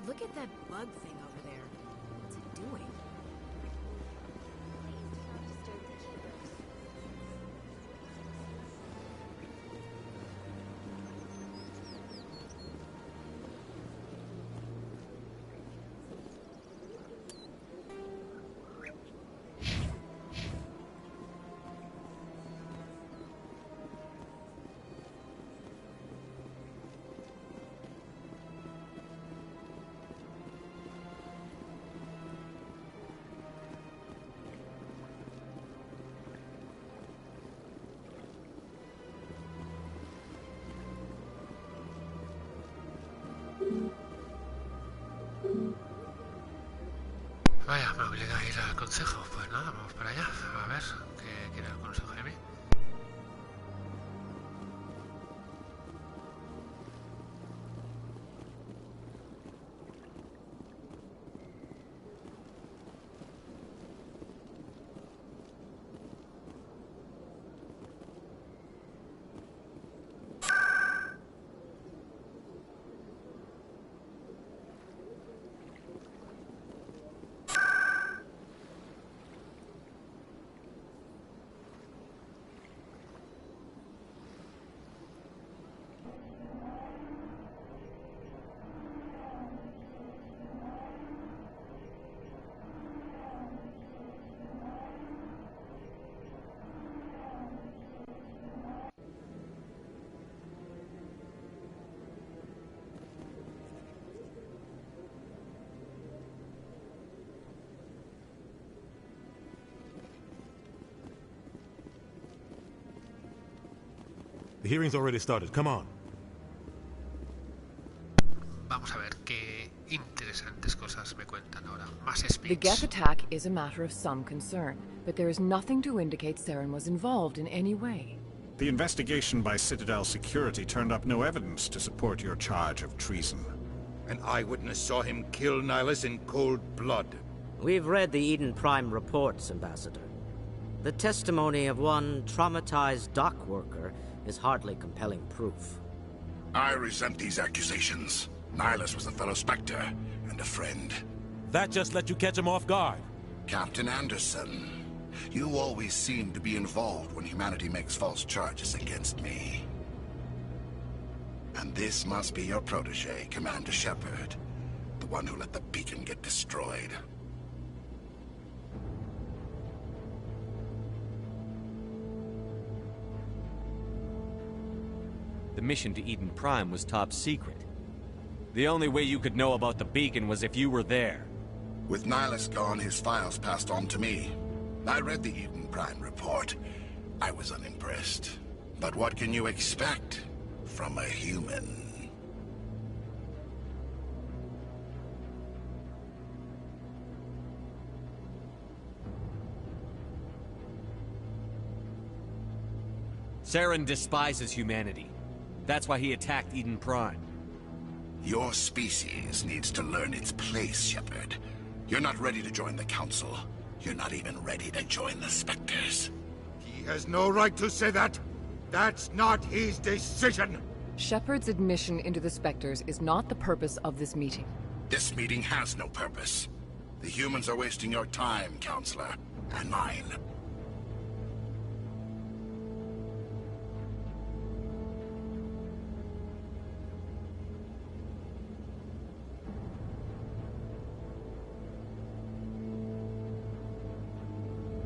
Look at that bug thing over there. What's it doing? Vaya, me obliga a ir al consejo. Pues nada, vamos para allá. A ver qué quiere el consejo de mí. The hearing's already started. Come on. Vamos a ver qué interesantes cosas me cuentan ahora. Más speech. The Geth attack is a matter of some concern, but there is nothing to indicate Saren was involved in any way. The investigation by Citadel Security turned up no evidence to support your charge of treason. An eyewitness saw him kill Nihilus in cold blood. We've read the Eden Prime reports, Ambassador. The testimony of one traumatized dock worker is hardly compelling proof. I resent these accusations. Nihilus was a fellow Spectre and a friend. That just let you catch him off guard. Captain Anderson, you always seem to be involved when humanity makes false charges against me. And this must be your protege, Commander Shepard, the one who let the beacon get destroyed. The mission to Eden Prime was top secret. The only way you could know about the beacon was if you were there. With Nihilus gone, his files passed on to me. I read the Eden Prime report. I was unimpressed. But what can you expect from a human? Saren despises humanity. That's why he attacked Eden Prime. Your species needs to learn its place, Shepard. You're not ready to join the Council. You're not even ready to join the Spectres. He has no right to say that. That's not his decision. Shepard's admission into the Spectres is not the purpose of this meeting. This meeting has no purpose. The humans are wasting your time, Counselor, and mine.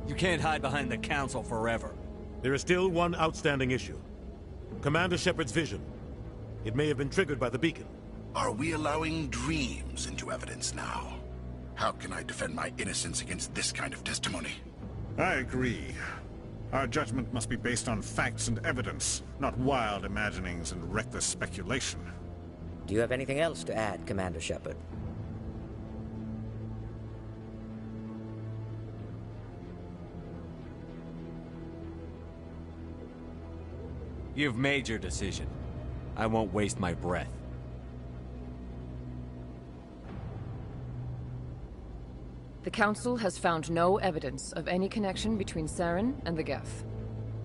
You can't hide behind the Council forever. There is still one outstanding issue. Commander Shepard's vision. It may have been triggered by the beacon. Are we allowing dreams into evidence now? How can I defend my innocence against this kind of testimony? I agree. Our judgment must be based on facts and evidence, not wild imaginings and reckless speculation. Do you have anything else to add, Commander Shepard? You've made your decision. I won't waste my breath. The Council has found no evidence of any connection between Saren and the Geth.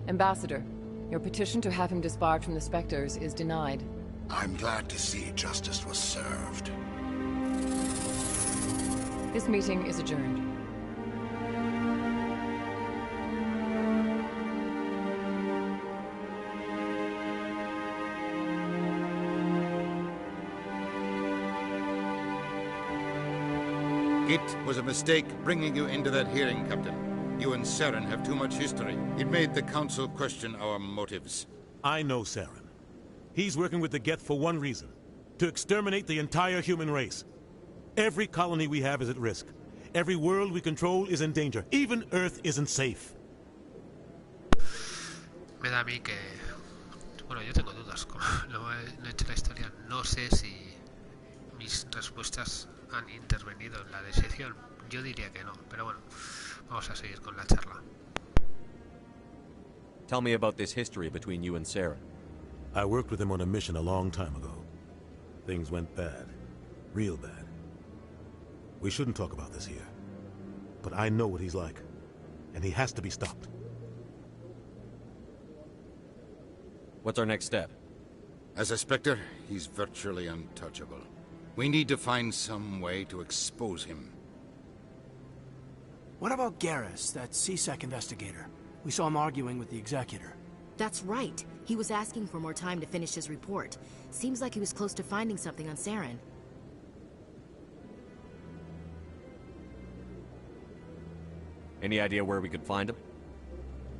Ambassador, your petition to have him disbarred from the Spectres is denied. I'm glad to see justice was served. This meeting is adjourned. It was a mistake bringing you into that hearing, Captain. You and Saren have too much history. It made the Council question our motives. I know Saren. He's working with the Geth for one reason. To exterminate the entire human race. Every colony we have is at risk. Every world we control is in danger. Even Earth isn't safe. Me da a mí que... Bueno, yo tengo dudas. Como no he hecho la historia, no sé si mis respuestas han intervenido en la decisión. Yo diría que no, pero bueno, vamos a seguir con la charla. Tell me about this history between you and Saren. I worked with him on a mission a long time ago. Things went bad. Real bad. We shouldn't talk about this here. But I know what he's like. And he has to be stopped. What's our next step? As a Spectre, he's virtually untouchable. We need to find some way to expose him. What about Garrus, that CSEC investigator? We saw him arguing with the Executor. That's right. He was asking for more time to finish his report. Seems like he was close to finding something on Saren. Any idea where we could find him?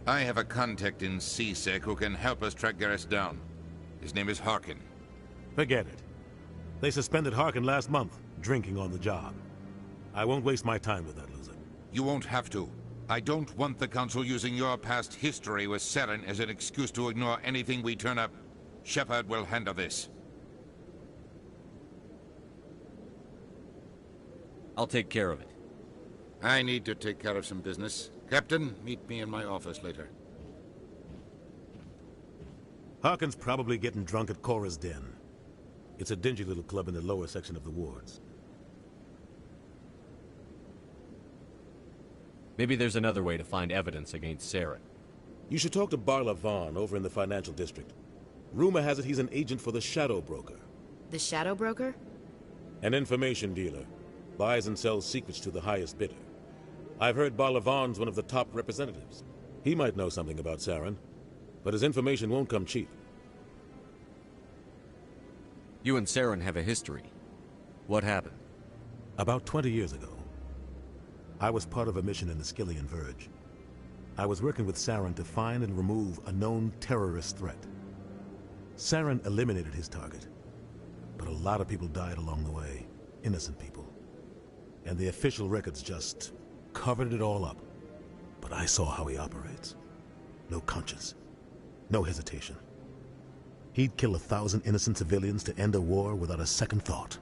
I have a contact in CSEC who can help us track Garrus down. His name is Harkin. Forget it. They suspended Harkin last month, drinking on the job. I won't waste my time with that loser. You won't have to. I don't want the Council using your past history with Saren as an excuse to ignore anything we turn up. Shepard will handle this. I'll take care of it. I need to take care of some business. Captain, meet me in my office later. Harkin's probably getting drunk at Cora's Den. It's a dingy little club in the lower section of the wards. Maybe there's another way to find evidence against Saren. You should talk to Barla Vaughn over in the financial district. Rumor has it he's an agent for the Shadow Broker. The Shadow Broker? An information dealer. Buys and sells secrets to the highest bidder. I've heard Barla Vaughn's one of the top representatives. He might know something about Saren, but his information won't come cheap. You and Saren have a history. What happened? About 20 years ago, I was part of a mission in the Skillian Verge. I was working with Saren to find and remove a known terrorist threat. Saren eliminated his target, but a lot of people died along the way, innocent people. And the official records just covered it all up. But I saw how he operates. No conscience, no hesitation. He'd kill 1,000 innocent civilians to end a war without a second thought.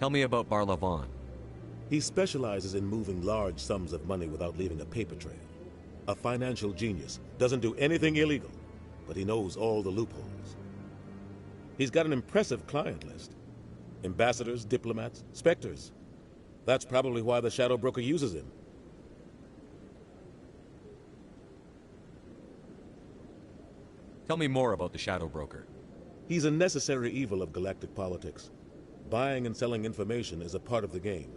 Tell me about Barla Vaughn. He specializes in moving large sums of money without leaving a paper trail. A financial genius. Doesn't do anything illegal, but he knows all the loopholes. He's got an impressive client list. Ambassadors, diplomats, specters. That's probably why the Shadow Broker uses him. Tell me more about the Shadow Broker. He's a necessary evil of galactic politics. Buying and selling information is a part of the game.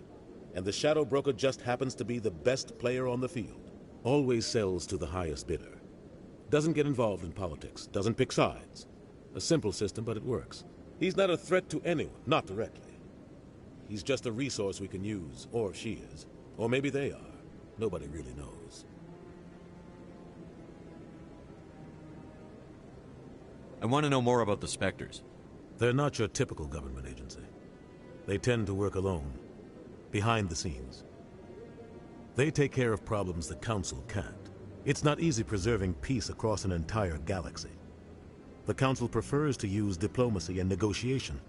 And the Shadow Broker just happens to be the best player on the field. Always sells to the highest bidder. Doesn't get involved in politics. Doesn't pick sides. A simple system, but it works. He's not a threat to anyone, not directly. He's just a resource we can use, or she is. Or maybe they are. Nobody really knows. I want to know more about the Spectres. They're not your typical government agency. They tend to work alone, behind the scenes. They take care of problems the Council can't. It's not easy preserving peace across an entire galaxy. The Council prefers to use diplomacy and negotiation.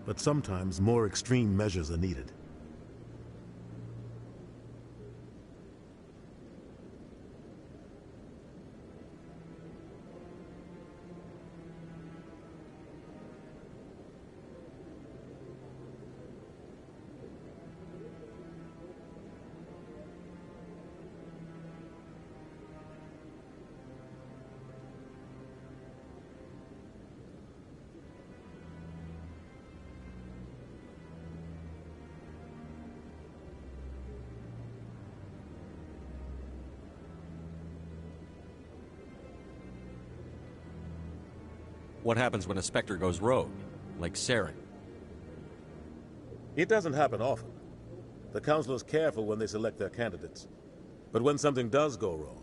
But sometimes more extreme measures are needed. What happens when a Spectre goes rogue, like Saren? It doesn't happen often. The Council is careful when they select their candidates. But when something does go wrong,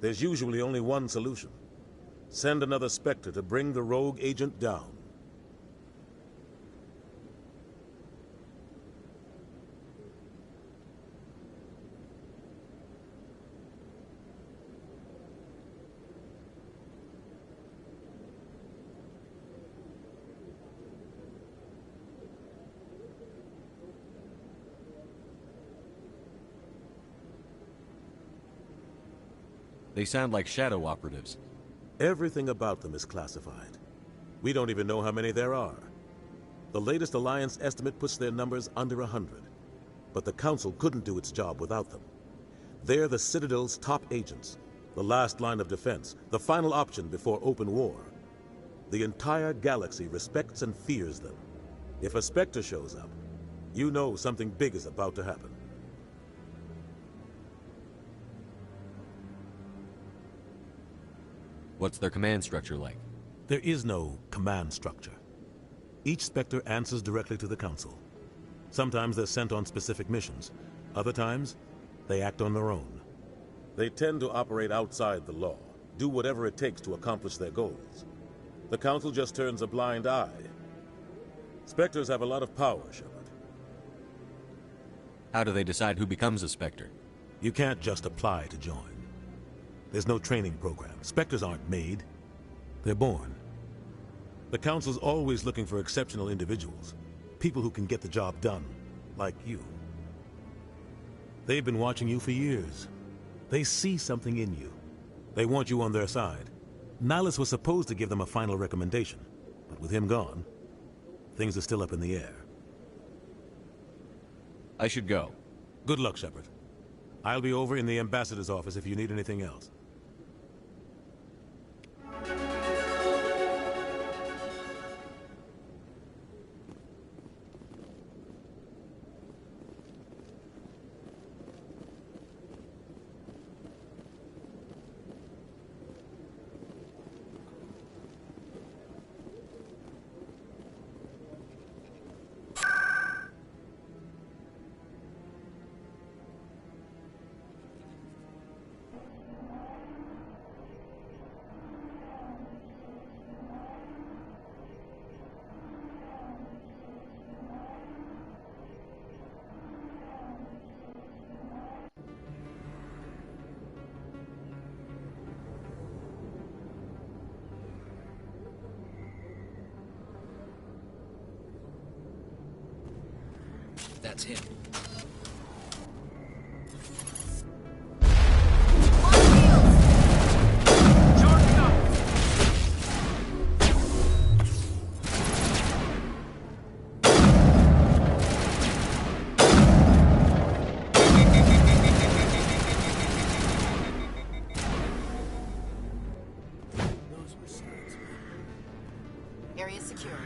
there's usually only one solution. Send another Spectre to bring the rogue agent down. They sound like shadow operatives. Everything about them is classified. We don't even know how many there are. The latest Alliance estimate puts their numbers under 100. But the Council couldn't do its job without them. They're the Citadel's top agents, the last line of defense, the final option before open war. The entire galaxy respects and fears them. If a Spectre shows up, you know something big is about to happen. What's their command structure like? There is no command structure. Each Spectre answers directly to the Council. Sometimes they're sent on specific missions. Other times, they act on their own. They tend to operate outside the law, do whatever it takes to accomplish their goals. The Council just turns a blind eye. Spectres have a lot of power, Shepard. How do they decide who becomes a Spectre? You can't just apply to join. There's no training program. Spectres aren't made. They're born. The Council's always looking for exceptional individuals. People who can get the job done, like you. They've been watching you for years. They see something in you. They want you on their side. Nihilus was supposed to give them a final recommendation, but with him gone, things are still up in the air. I should go. Good luck, Shepard. I'll be over in the ambassador's office if you need anything else. That's him. Area secured.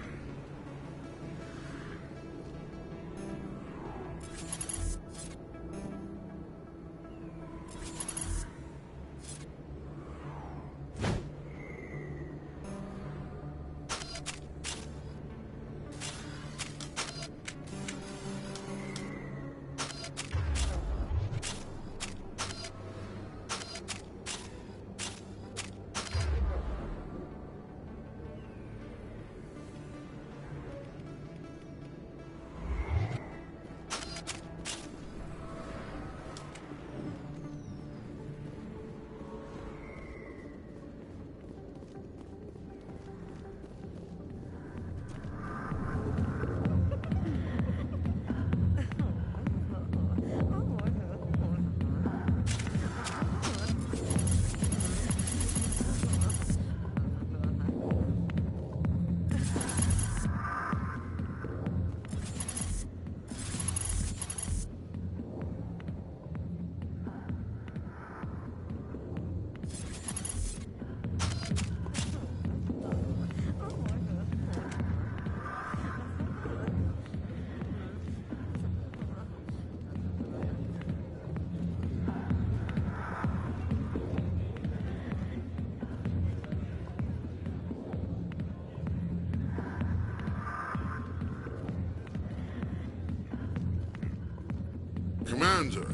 Commander,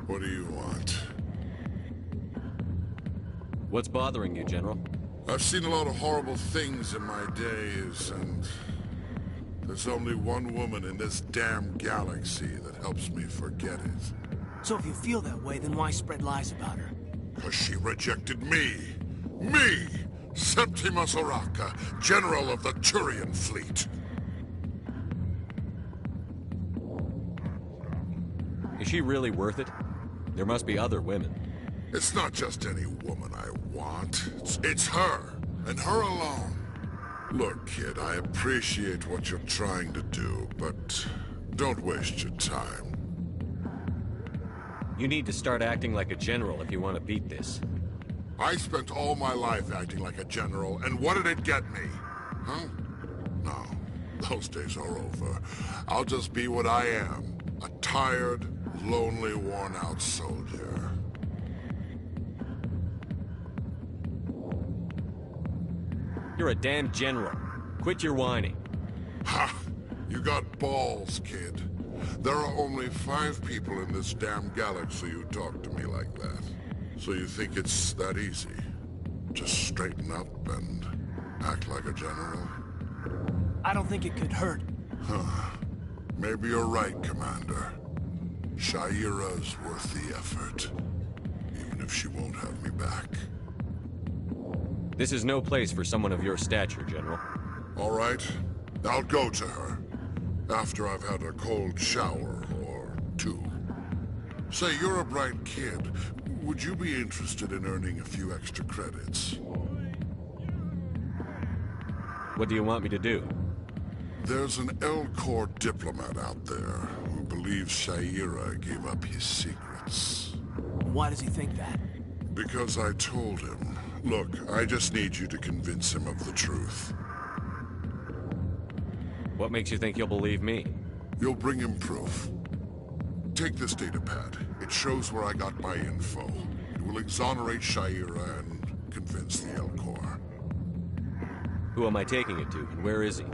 what do you want? What's bothering you, General? I've seen a lot of horrible things in my days, and there's only one woman in this damn galaxy that helps me forget it. So if you feel that way, then why spread lies about her? 'Cause she rejected me! Me! Septimus Oraka, General of the Turian Fleet! Is she really worth it? There must be other women. It's not just any woman I want. It's her, and her alone. Look, kid, I appreciate what you're trying to do, but don't waste your time. You need to start acting like a general if you want to beat this. I spent all my life acting like a general, and what did it get me? Huh? No, those days are over. I'll just be what I am. A tired, lonely, worn-out soldier. You're a damn general. Quit your whining. Ha! You got balls, kid. There are only 5 people in this damn galaxy who talk to me like that. So you think it's that easy? Just straighten up and act like a general? I don't think it could hurt. Huh. Maybe you're right, Commander. Shaira's worth the effort. Even if she won't have me back. This is no place for someone of your stature, General. All right. I'll go to her. After I've had a cold shower or 2. Say, you're a bright kid. Would you be interested in earning a few extra credits? What do you want me to do? There's an L-Corps diplomat out there who believes Shaira gave up his secrets. Why does he think that? Because I told him. Look, I just need you to convince him of the truth. What makes you think you'll believe me? You'll bring him proof. Take this datapad. It shows where I got my info. It will exonerate Shaira and convince the L-Corps. Who am I taking it to, and where is he?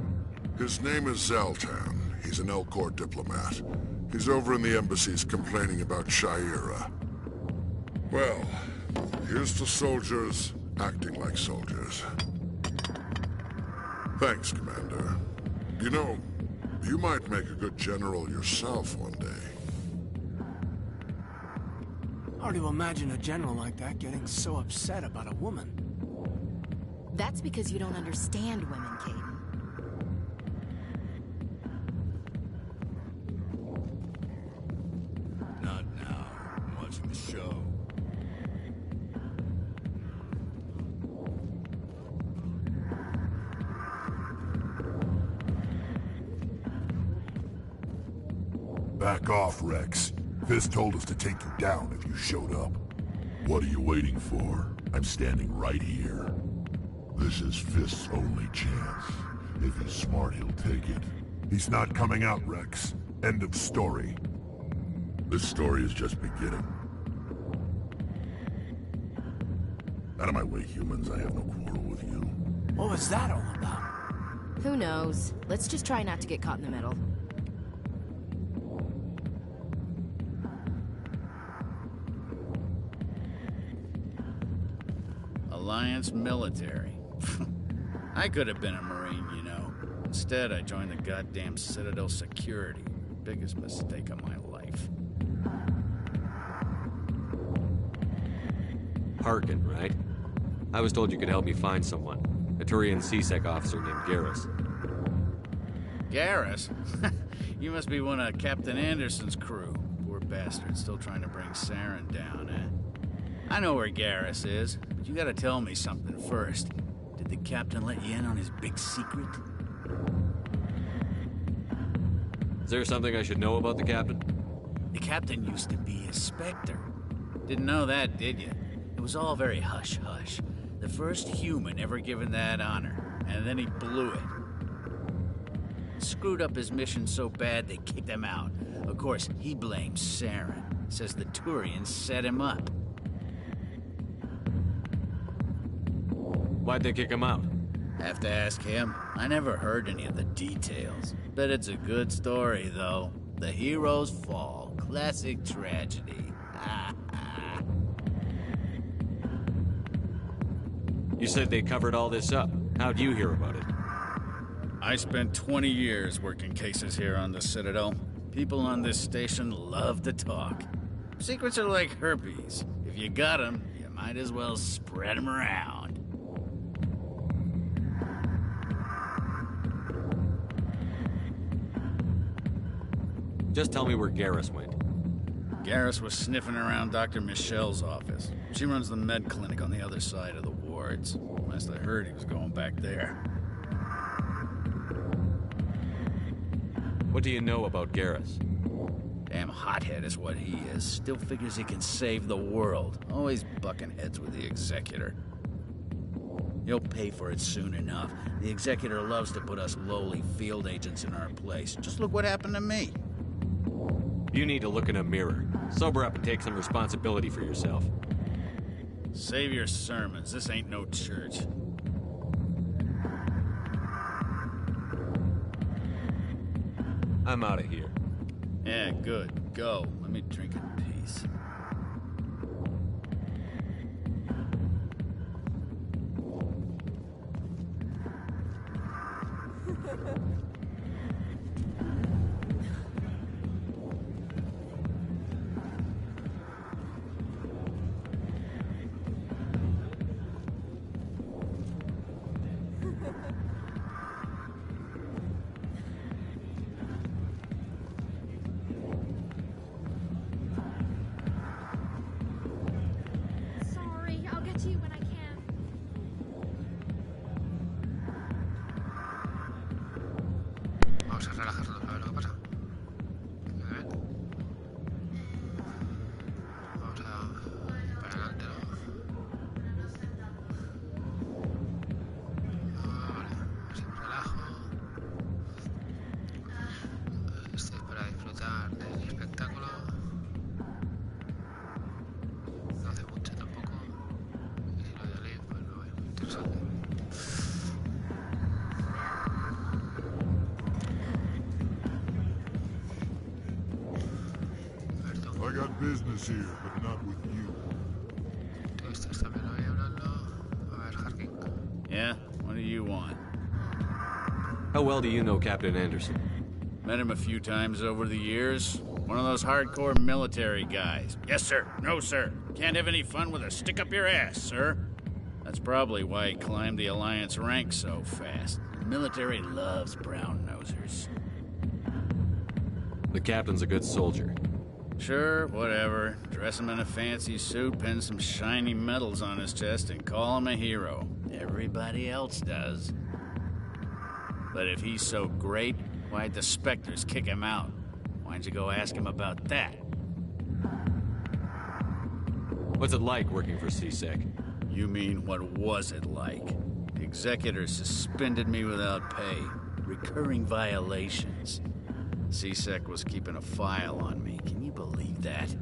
His name is Zaltan. He's an L-Corps diplomat. He's over in the embassies complaining about Shaira. Well, here's to soldiers acting like soldiers. Thanks, Commander. You know, you might make a good general yourself one day. Hard to imagine a general like that getting so upset about a woman. That's because you don't understand women, Caden. Not now. I'm watching the show. Back off, Rex. Fist told us to take you down if you showed up. What are you waiting for? I'm standing right here. This is Fist's only chance. If he's smart, he'll take it. He's not coming out, Rex. End of story. This story is just beginning. Out of my way, humans. I have no quarrel with you. What was that all about? Who knows? Let's just try not to get caught in the middle. Alliance military. I could have been a Marine, you know. Instead, I joined the goddamn Citadel security. Biggest mistake of my life. Harkin, right? I was told you could help me find someone. A Turian C-Sec officer named Garrus. Garrus? You must be one of Captain Anderson's crew. Poor bastard, still trying to bring Saren down, eh? I know where Garrus is, but you gotta tell me something first. Did the captain let you in on his big secret? Is there something I should know about the captain? The captain used to be a Spectre. Didn't know that, did you? It was all very hush-hush. The first human ever given that honor, and then he blew it. Screwed up his mission so bad they kicked him out. Of course, he blames Saren. Says the Turians set him up. Why'd they kick him out? Have to ask him. I never heard any of the details. Bet it's a good story, though. The heroes fall. Classic tragedy. You said they covered all this up. How'd you hear about it? I spent 20 years working cases here on the Citadel. People on this station love to talk. Secrets are like herpes. If you got them, you might as well spread them around. Just tell me where Garrus went. Garrus was sniffing around Dr. Michelle's office. She runs the med clinic on the other side of the wards. Last I heard, he was going back there. What do you know about Garrus? Damn hothead is what he is. Still figures he can save the world. Always bucking heads with the Executor. He'll pay for it soon enough. The Executor loves to put us lowly field agents in our place. Just look what happened to me. You need to look in a mirror. Sober up and take some responsibility for yourself. Save your sermons. This ain't no church. I'm out of here. Yeah, good. Go. Let me drink in peace. Sorry, I'll get to you when I can. Vamos a relajarnos a ver lo que pasa. A ver. Vamos a para adelante, ¿no? Vale, así me relajo. Esto es para disfrutar del espectáculo. No hace mucho tampoco. Y si lo de Olive, pues no es muy interesante. I got business here, but not with you. Tú estás también hoy hablando. A ver, Harking. Yeah? What do you want? How well do you know Captain Anderson? Met him a few times over the years. One of those hardcore military guys. Yes, sir. No, sir. Can't have any fun with a stick up your ass, sir. That's probably why he climbed the Alliance ranks so fast. The military loves brown-nosers. The captain's a good soldier. Sure, whatever. Dress him in a fancy suit, pin some shiny medals on his chest, and call him a hero. Everybody else does. But if he's so great, why'd the Spectres kick him out? Why'd you go ask him about that? What's it like working for CSEC? You mean, what was it like? The Executor suspended me without pay. Recurring violations. CSEC was keeping a file on me. Can you believe that?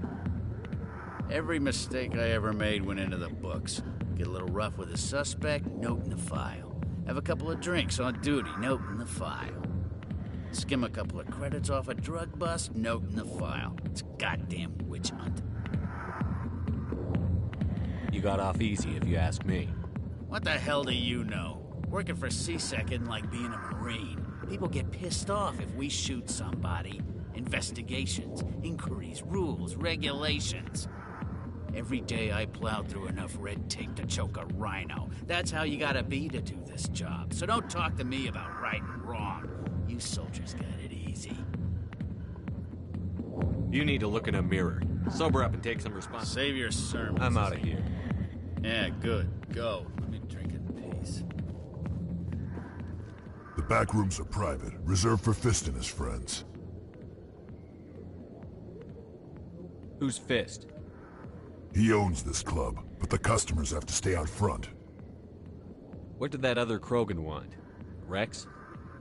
Every mistake I ever made went into the books. Get a little rough with a suspect, note in the file. Have a couple of drinks on duty, note in the file. Skim a couple of credits off a drug bust, note in the file. It's a goddamn witch hunt. You got off easy, if you ask me. What the hell do you know? Working for CSEC isn't like being a Marine. People get pissed off if we shoot somebody. Investigations, inquiries, rules, regulations. Every day I plowed through enough red tape to choke a rhino. That's how you gotta be to do this job. So don't talk to me about right and wrong. You soldiers got it easy. You need to look in a mirror. Sober up and take some responsibility. Save your sermons. I'm out of here. Yeah, good. Go. Let me drink in peace. The back rooms are private, reserved for Fist and his friends. Who's Fist? He owns this club, but the customers have to stay out front. What did that other Krogan want? Rex?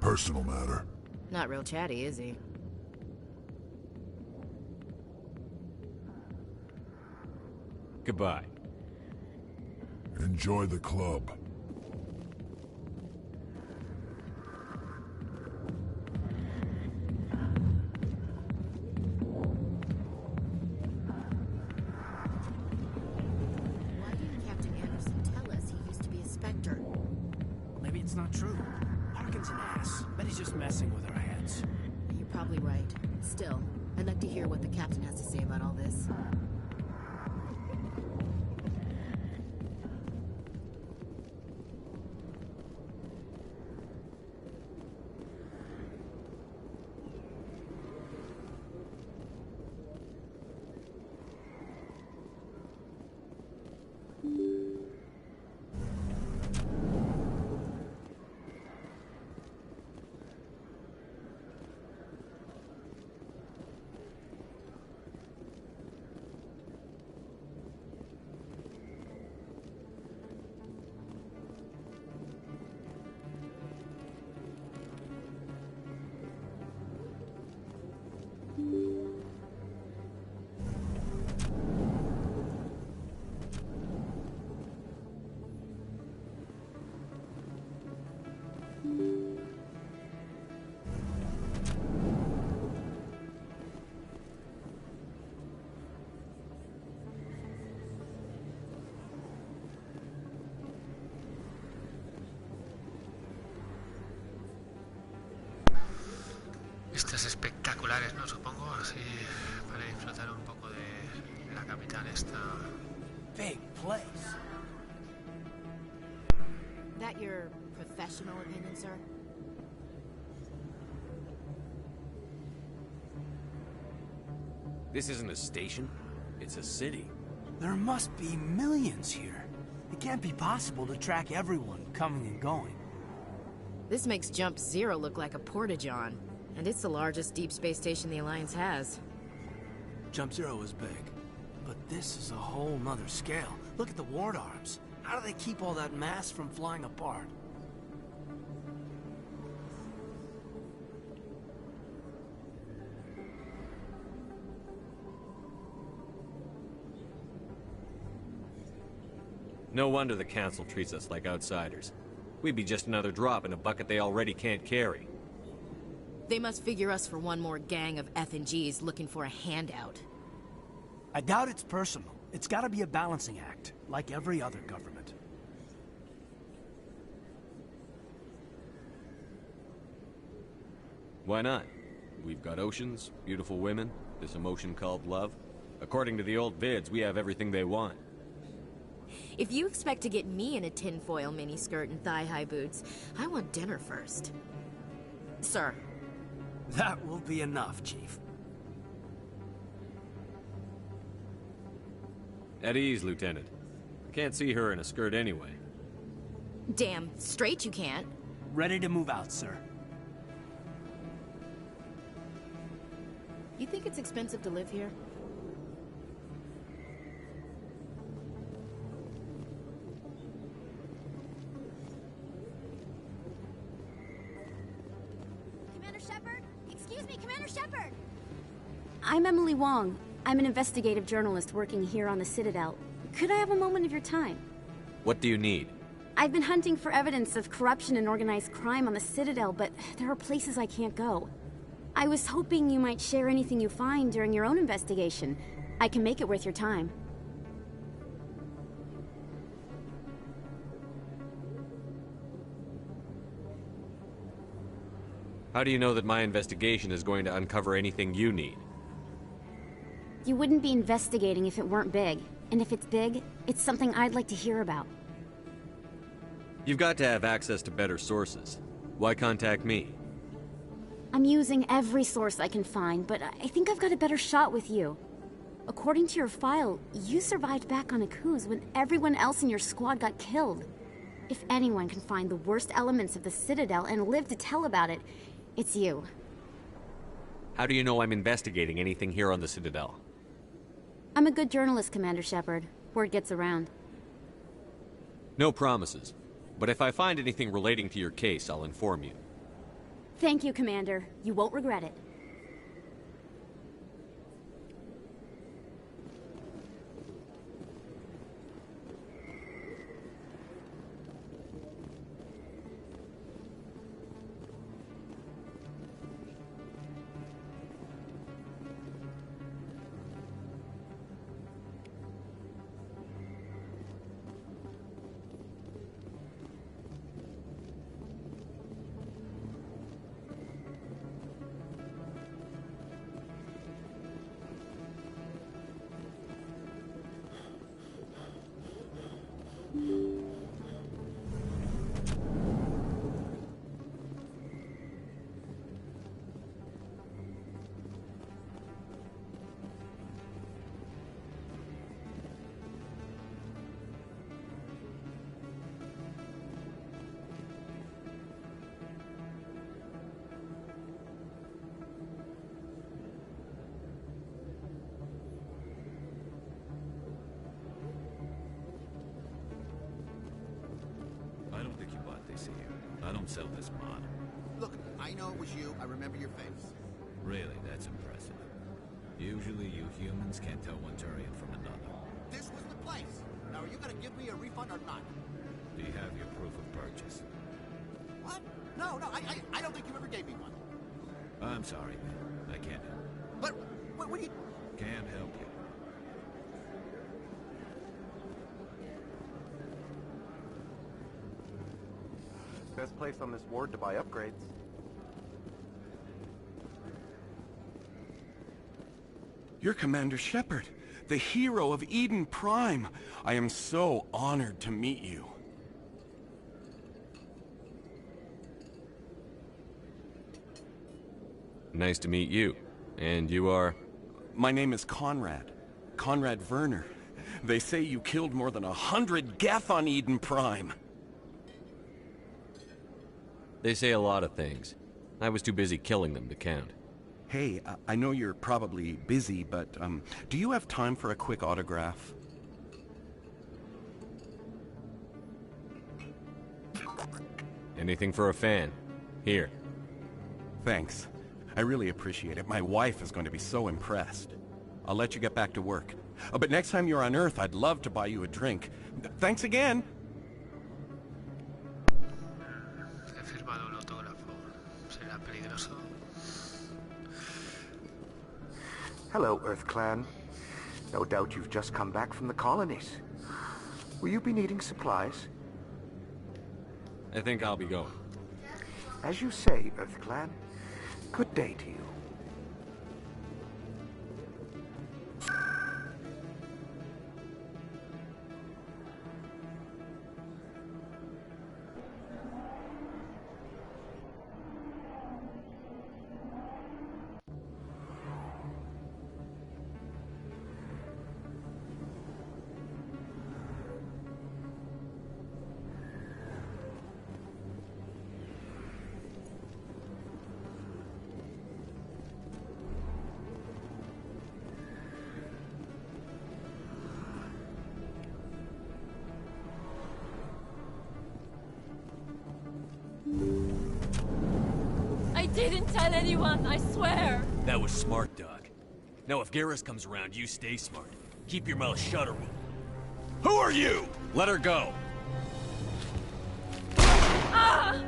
Personal matter. Not real chatty, is he? Goodbye. Enjoy the club. Why didn't Captain Anderson tell us he used to be a Spectre? Maybe it's not true. Harkin's an ass. Bet he's just messing with our heads. You're probably right. Still, I'd like to hear what the captain has to say about all this. vistas espectaculares, ¿no? Supongo, así para disfrutar un poco de la capital esta. Big place. That your professional opinion, sir? This isn't a station. It's a city. There must be millions here. It can't be possible to track everyone coming and going. This makes Jump Zero look like a porta-john, and it's the largest deep space station the Alliance has. Jump Zero is big, but this is a whole nother scale. Look at the ward arms. How do they keep all that mass from flying apart? No wonder the Council treats us like outsiders. We'd be just another drop in a bucket they already can't carry. They must figure us for one more gang of F&Gs looking for a handout. I doubt it's personal. It's gotta be a balancing act, like every other government. Why not? We've got oceans, beautiful women, this emotion called love. According to the old vids, we have everything they want. If you expect to get me in a tinfoil miniskirt and thigh-high boots, I want dinner first. Sir. That will be enough, Chief. At ease, Lieutenant. I can't see her in a skirt anyway. Damn straight you can't. Ready to move out, sir. You think it's expensive to live here? Commander Shepard? Excuse me, Commander Shepard! I'm Emily Wong. I'm an investigative journalist working here on the Citadel. Could I have a moment of your time? What do you need? I've been hunting for evidence of corruption and organized crime on the Citadel, but there are places I can't go. I was hoping you might share anything you find during your own investigation. I can make it worth your time. How do you know that my investigation is going to uncover anything you need? You wouldn't be investigating if it weren't big. And if it's big, it's something I'd like to hear about. You've got to have access to better sources. Why contact me? I'm using every source I can find, but I think I've got a better shot with you. According to your file, you survived back on Akuz when everyone else in your squad got killed. If anyone can find the worst elements of the Citadel and live to tell about it, it's you. How do you know I'm investigating anything here on the Citadel? I'm a good journalist, Commander Shepard. Word gets around. No promises. But if I find anything relating to your case, I'll inform you. Thank you, Commander. You won't regret it. I don't think you bought this here. I don't sell this mod. Look, I know it was you. I remember your face. Really, that's impressive. Usually you humans can't tell one Turian from another. This was the place. Now, are you gonna give me a refund or not? Do you have your proof of purchase? What? No, I don't think you ever gave me one. I'm sorry, man. I can't help. But, what do you... Can't help you. Best place on this ward to buy upgrades. You're Commander Shepard, the hero of Eden Prime. I am so honored to meet you. Nice to meet you. And you are? My name is Conrad. Conrad Werner. They say you killed more than 100 Geth on Eden Prime. They say a lot of things. I was too busy killing them to count. Hey, I know you're probably busy, but do you have time for a quick autograph? Anything for a fan. Here. Thanks. I really appreciate it. My wife is going to be so impressed. I'll let you get back to work. But next time you're on Earth, I'd love to buy you a drink. Thanks again! He firmado un autógrafo. Será peligroso. Hello, Earth Clan. No doubt you've just come back from the colonies. Will you be needing supplies? I think I'll be going. As you say, Earth Clan. Good day to you. I didn't tell anyone, I swear! That was smart, Doc. Now if Garrus comes around, you stay smart. Keep your mouth shut or we'll... Who are you? Let her go. Ah!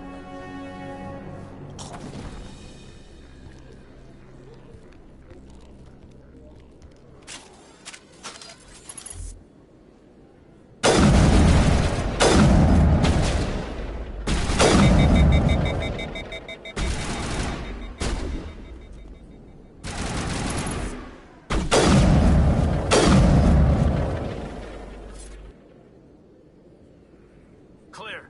Clear.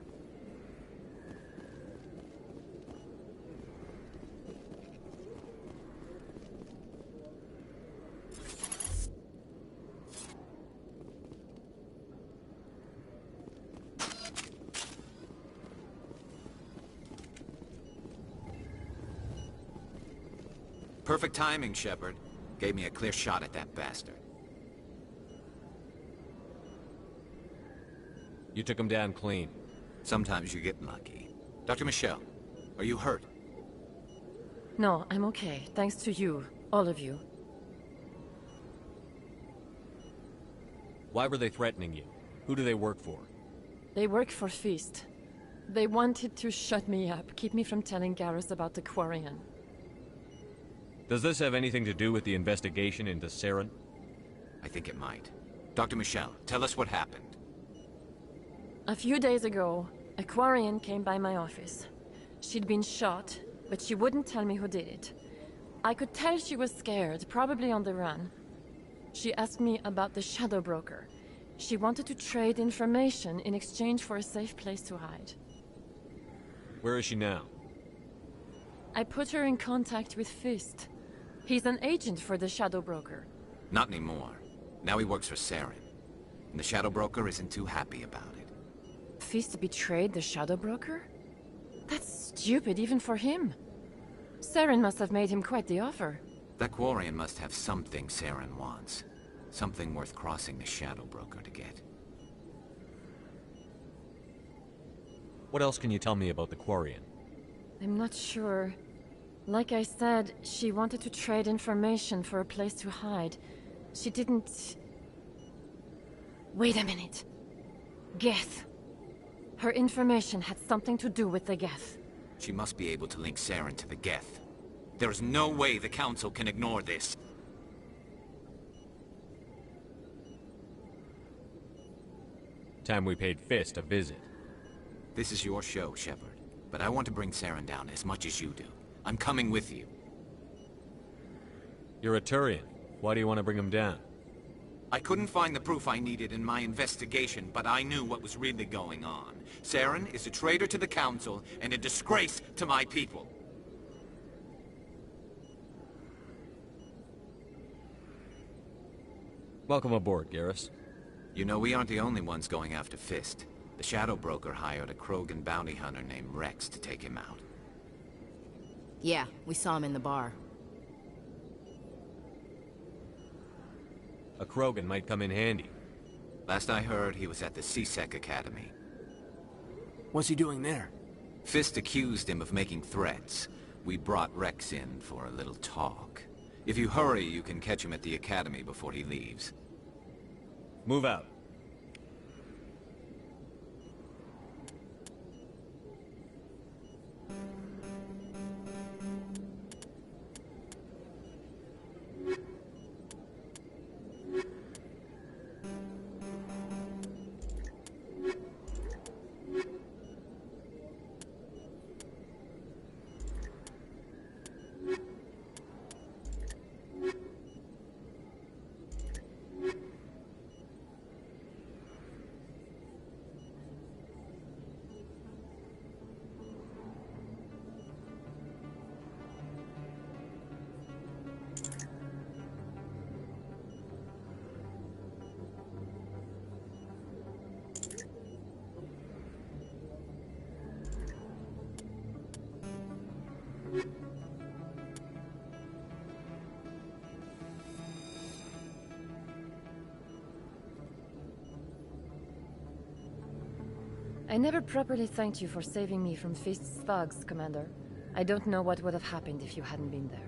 Perfect timing, Shepard. Gave me a clear shot at that bastard. You took him down clean. Sometimes you get lucky. Dr. Michelle, are you hurt? No, I'm okay. Thanks to you. All of you. Why were they threatening you? Who do they work for? They work for Feast. They wanted to shut me up, keep me from telling Garrus about the Quarian. Does this have anything to do with the investigation into Saren? I think it might. Dr. Michelle, tell us what happened. A few days ago, a Quarian came by my office. She'd been shot, but she wouldn't tell me who did it. I could tell she was scared, probably on the run. She asked me about the Shadow Broker. She wanted to trade information in exchange for a safe place to hide. Where is she now? I put her in contact with Fist. He's an agent for the Shadow Broker. Not anymore. Now he works for Saren. And the Shadow Broker isn't too happy about it. Fist betrayed the Shadow Broker? That's stupid even for him. Saren must have made him quite the offer. That Quarian must have something Saren wants. Something worth crossing the Shadow Broker to get. What else can you tell me about the Quarian? I'm not sure. Like I said, she wanted to trade information for a place to hide. She didn't... Wait a minute. Geth. Her information had something to do with the Geth. She must be able to link Saren to the Geth. There is no way the Council can ignore this. Time we paid Fist a visit. This is your show, Shepard. But I want to bring Saren down as much as you do. I'm coming with you. You're a Turian. Why do you want to bring him down? I couldn't find the proof I needed in my investigation, but I knew what was really going on. Saren is a traitor to the Council and a disgrace to my people. Welcome aboard, Garrus. You know, we aren't the only ones going after Fist. The Shadow Broker hired a Krogan bounty hunter named Rex to take him out. Yeah, we saw him in the bar. A Krogan might come in handy. Last I heard, he was at the C-Sec Academy. What's he doing there? Fist accused him of making threats. We brought Rex in for a little talk. If you hurry, you can catch him at the Academy before he leaves. Move out. I never properly thanked you for saving me from Fist's thugs, Commander. I don't know what would have happened if you hadn't been there.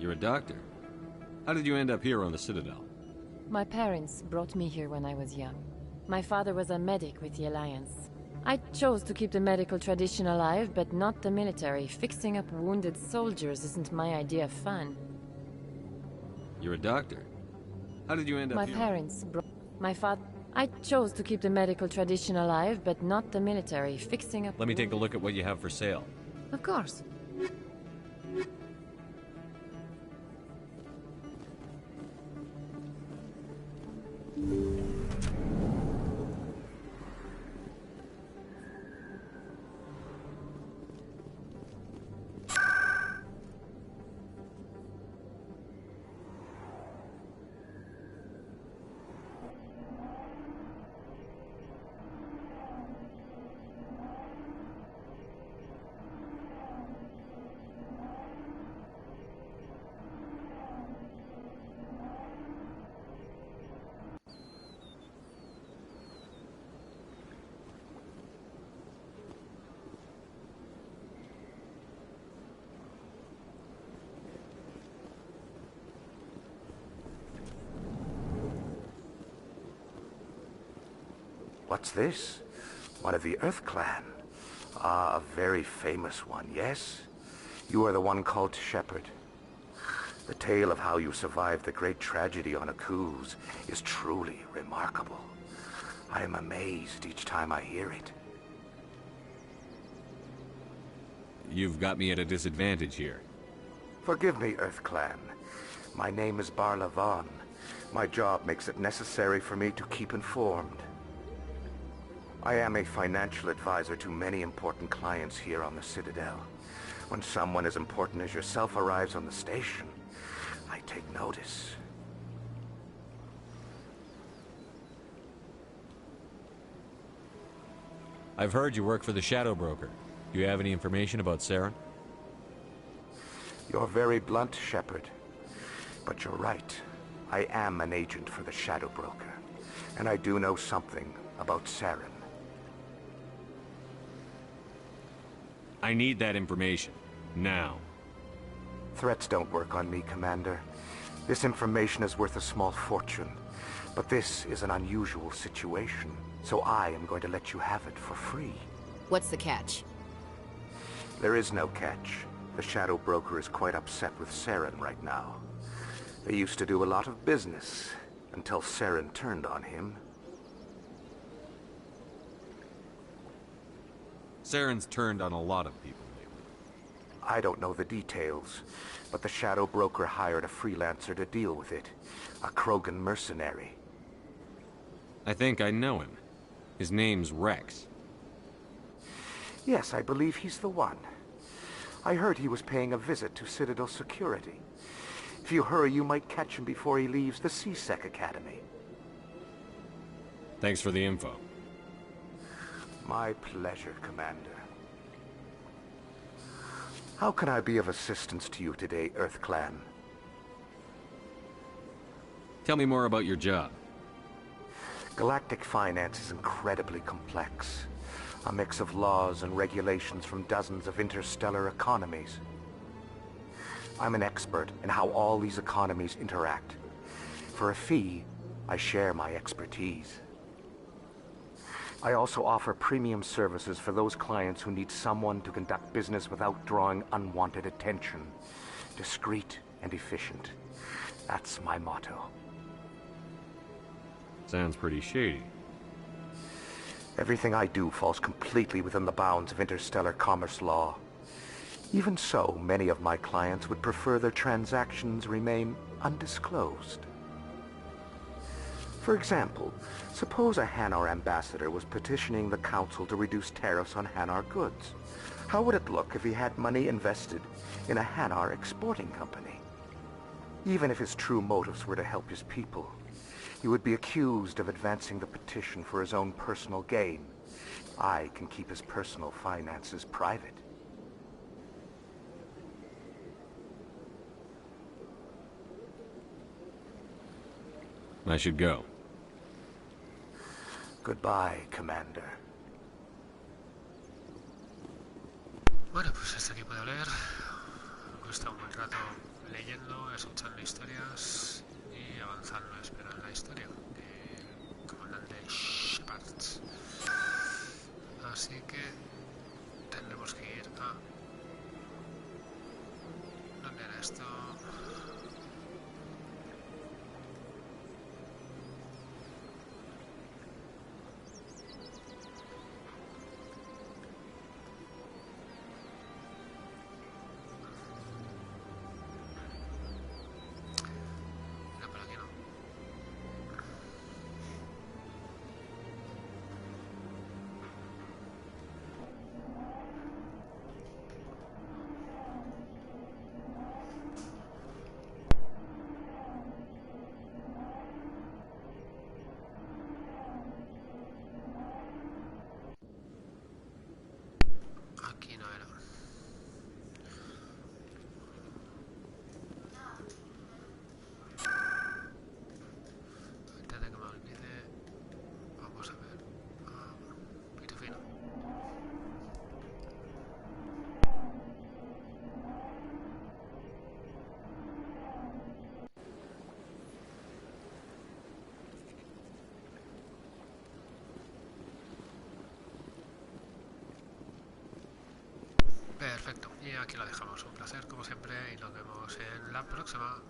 You're a doctor. How did you end up here on the Citadel? My parents brought me here when I was young. My father was a medic with the Alliance. I chose to keep the medical tradition alive, but not the military. Fixing up wounded soldiers isn't my idea of fun. You're a doctor. How did you end up here? My parents brought... My father... I chose to keep the medical tradition alive, but not the military. Fixing up... Let me take a look at what you have for sale. Of course. What's this? One of the Earth Clan. Ah, a very famous one, yes? You are the one called Shepard. The tale of how you survived the great tragedy on Akuz is truly remarkable. I am amazed each time I hear it. You've got me at a disadvantage here. Forgive me, Earth Clan. My name is Barla Vaughn. My job makes it necessary for me to keep informed. I am a financial advisor to many important clients here on the Citadel. When someone as important as yourself arrives on the station, I take notice. I've heard you work for the Shadow Broker. Do you have any information about Saren? You're very blunt, Shepard. But you're right. I am an agent for the Shadow Broker. And I do know something about Saren. I need that information. Now. Threats don't work on me, Commander. This information is worth a small fortune. But this is an unusual situation, so I am going to let you have it for free. What's the catch? There is no catch. The Shadow Broker is quite upset with Saren right now. They used to do a lot of business, until Saren turned on him. Saren's turned on a lot of people lately. I don't know the details, but the shadow broker hired a freelancer to deal with it. A Krogan mercenary. I think I know him. His name's Rex. Yes, I believe he's the one. I heard he was paying a visit to Citadel security. If you hurry, you might catch him before he leaves the C-Sec Academy. Thanks for the info. My pleasure, Commander. How can I be of assistance to you today, Earth Clan? Tell me more about your job. Galactic finance is incredibly complex. A mix of laws and regulations from dozens of interstellar economies. I'm an expert in how all these economies interact. For a fee, I share my expertise. I also offer premium services for those clients who need someone to conduct business without drawing unwanted attention. Discreet and efficient. That's my motto. Sounds pretty shady. Everything I do falls completely within the bounds of interstellar commerce law. Even so, many of my clients would prefer their transactions remain undisclosed. For example, suppose a Hanar ambassador was petitioning the Council to reduce tariffs on Hanar goods. How would it look if he had money invested in a Hanar exporting company? Even if his true motives were to help his people, he would be accused of advancing the petition for his own personal gain. I can keep his personal finances private. I should go. Goodbye, Commander. Bueno, pues hasta aquí puedo leer. Me he estado un buen rato leyendo, escuchando historias y avanzando, espero, en la historia del comandante Shepard. Así que tendremos que ir a... ¿Dónde era esto? Aquí no era. Antes de que me olvide, vamos a ver. Pitufino. Perfecto, y aquí lo dejamos. Un placer como siempre y nos vemos en la próxima.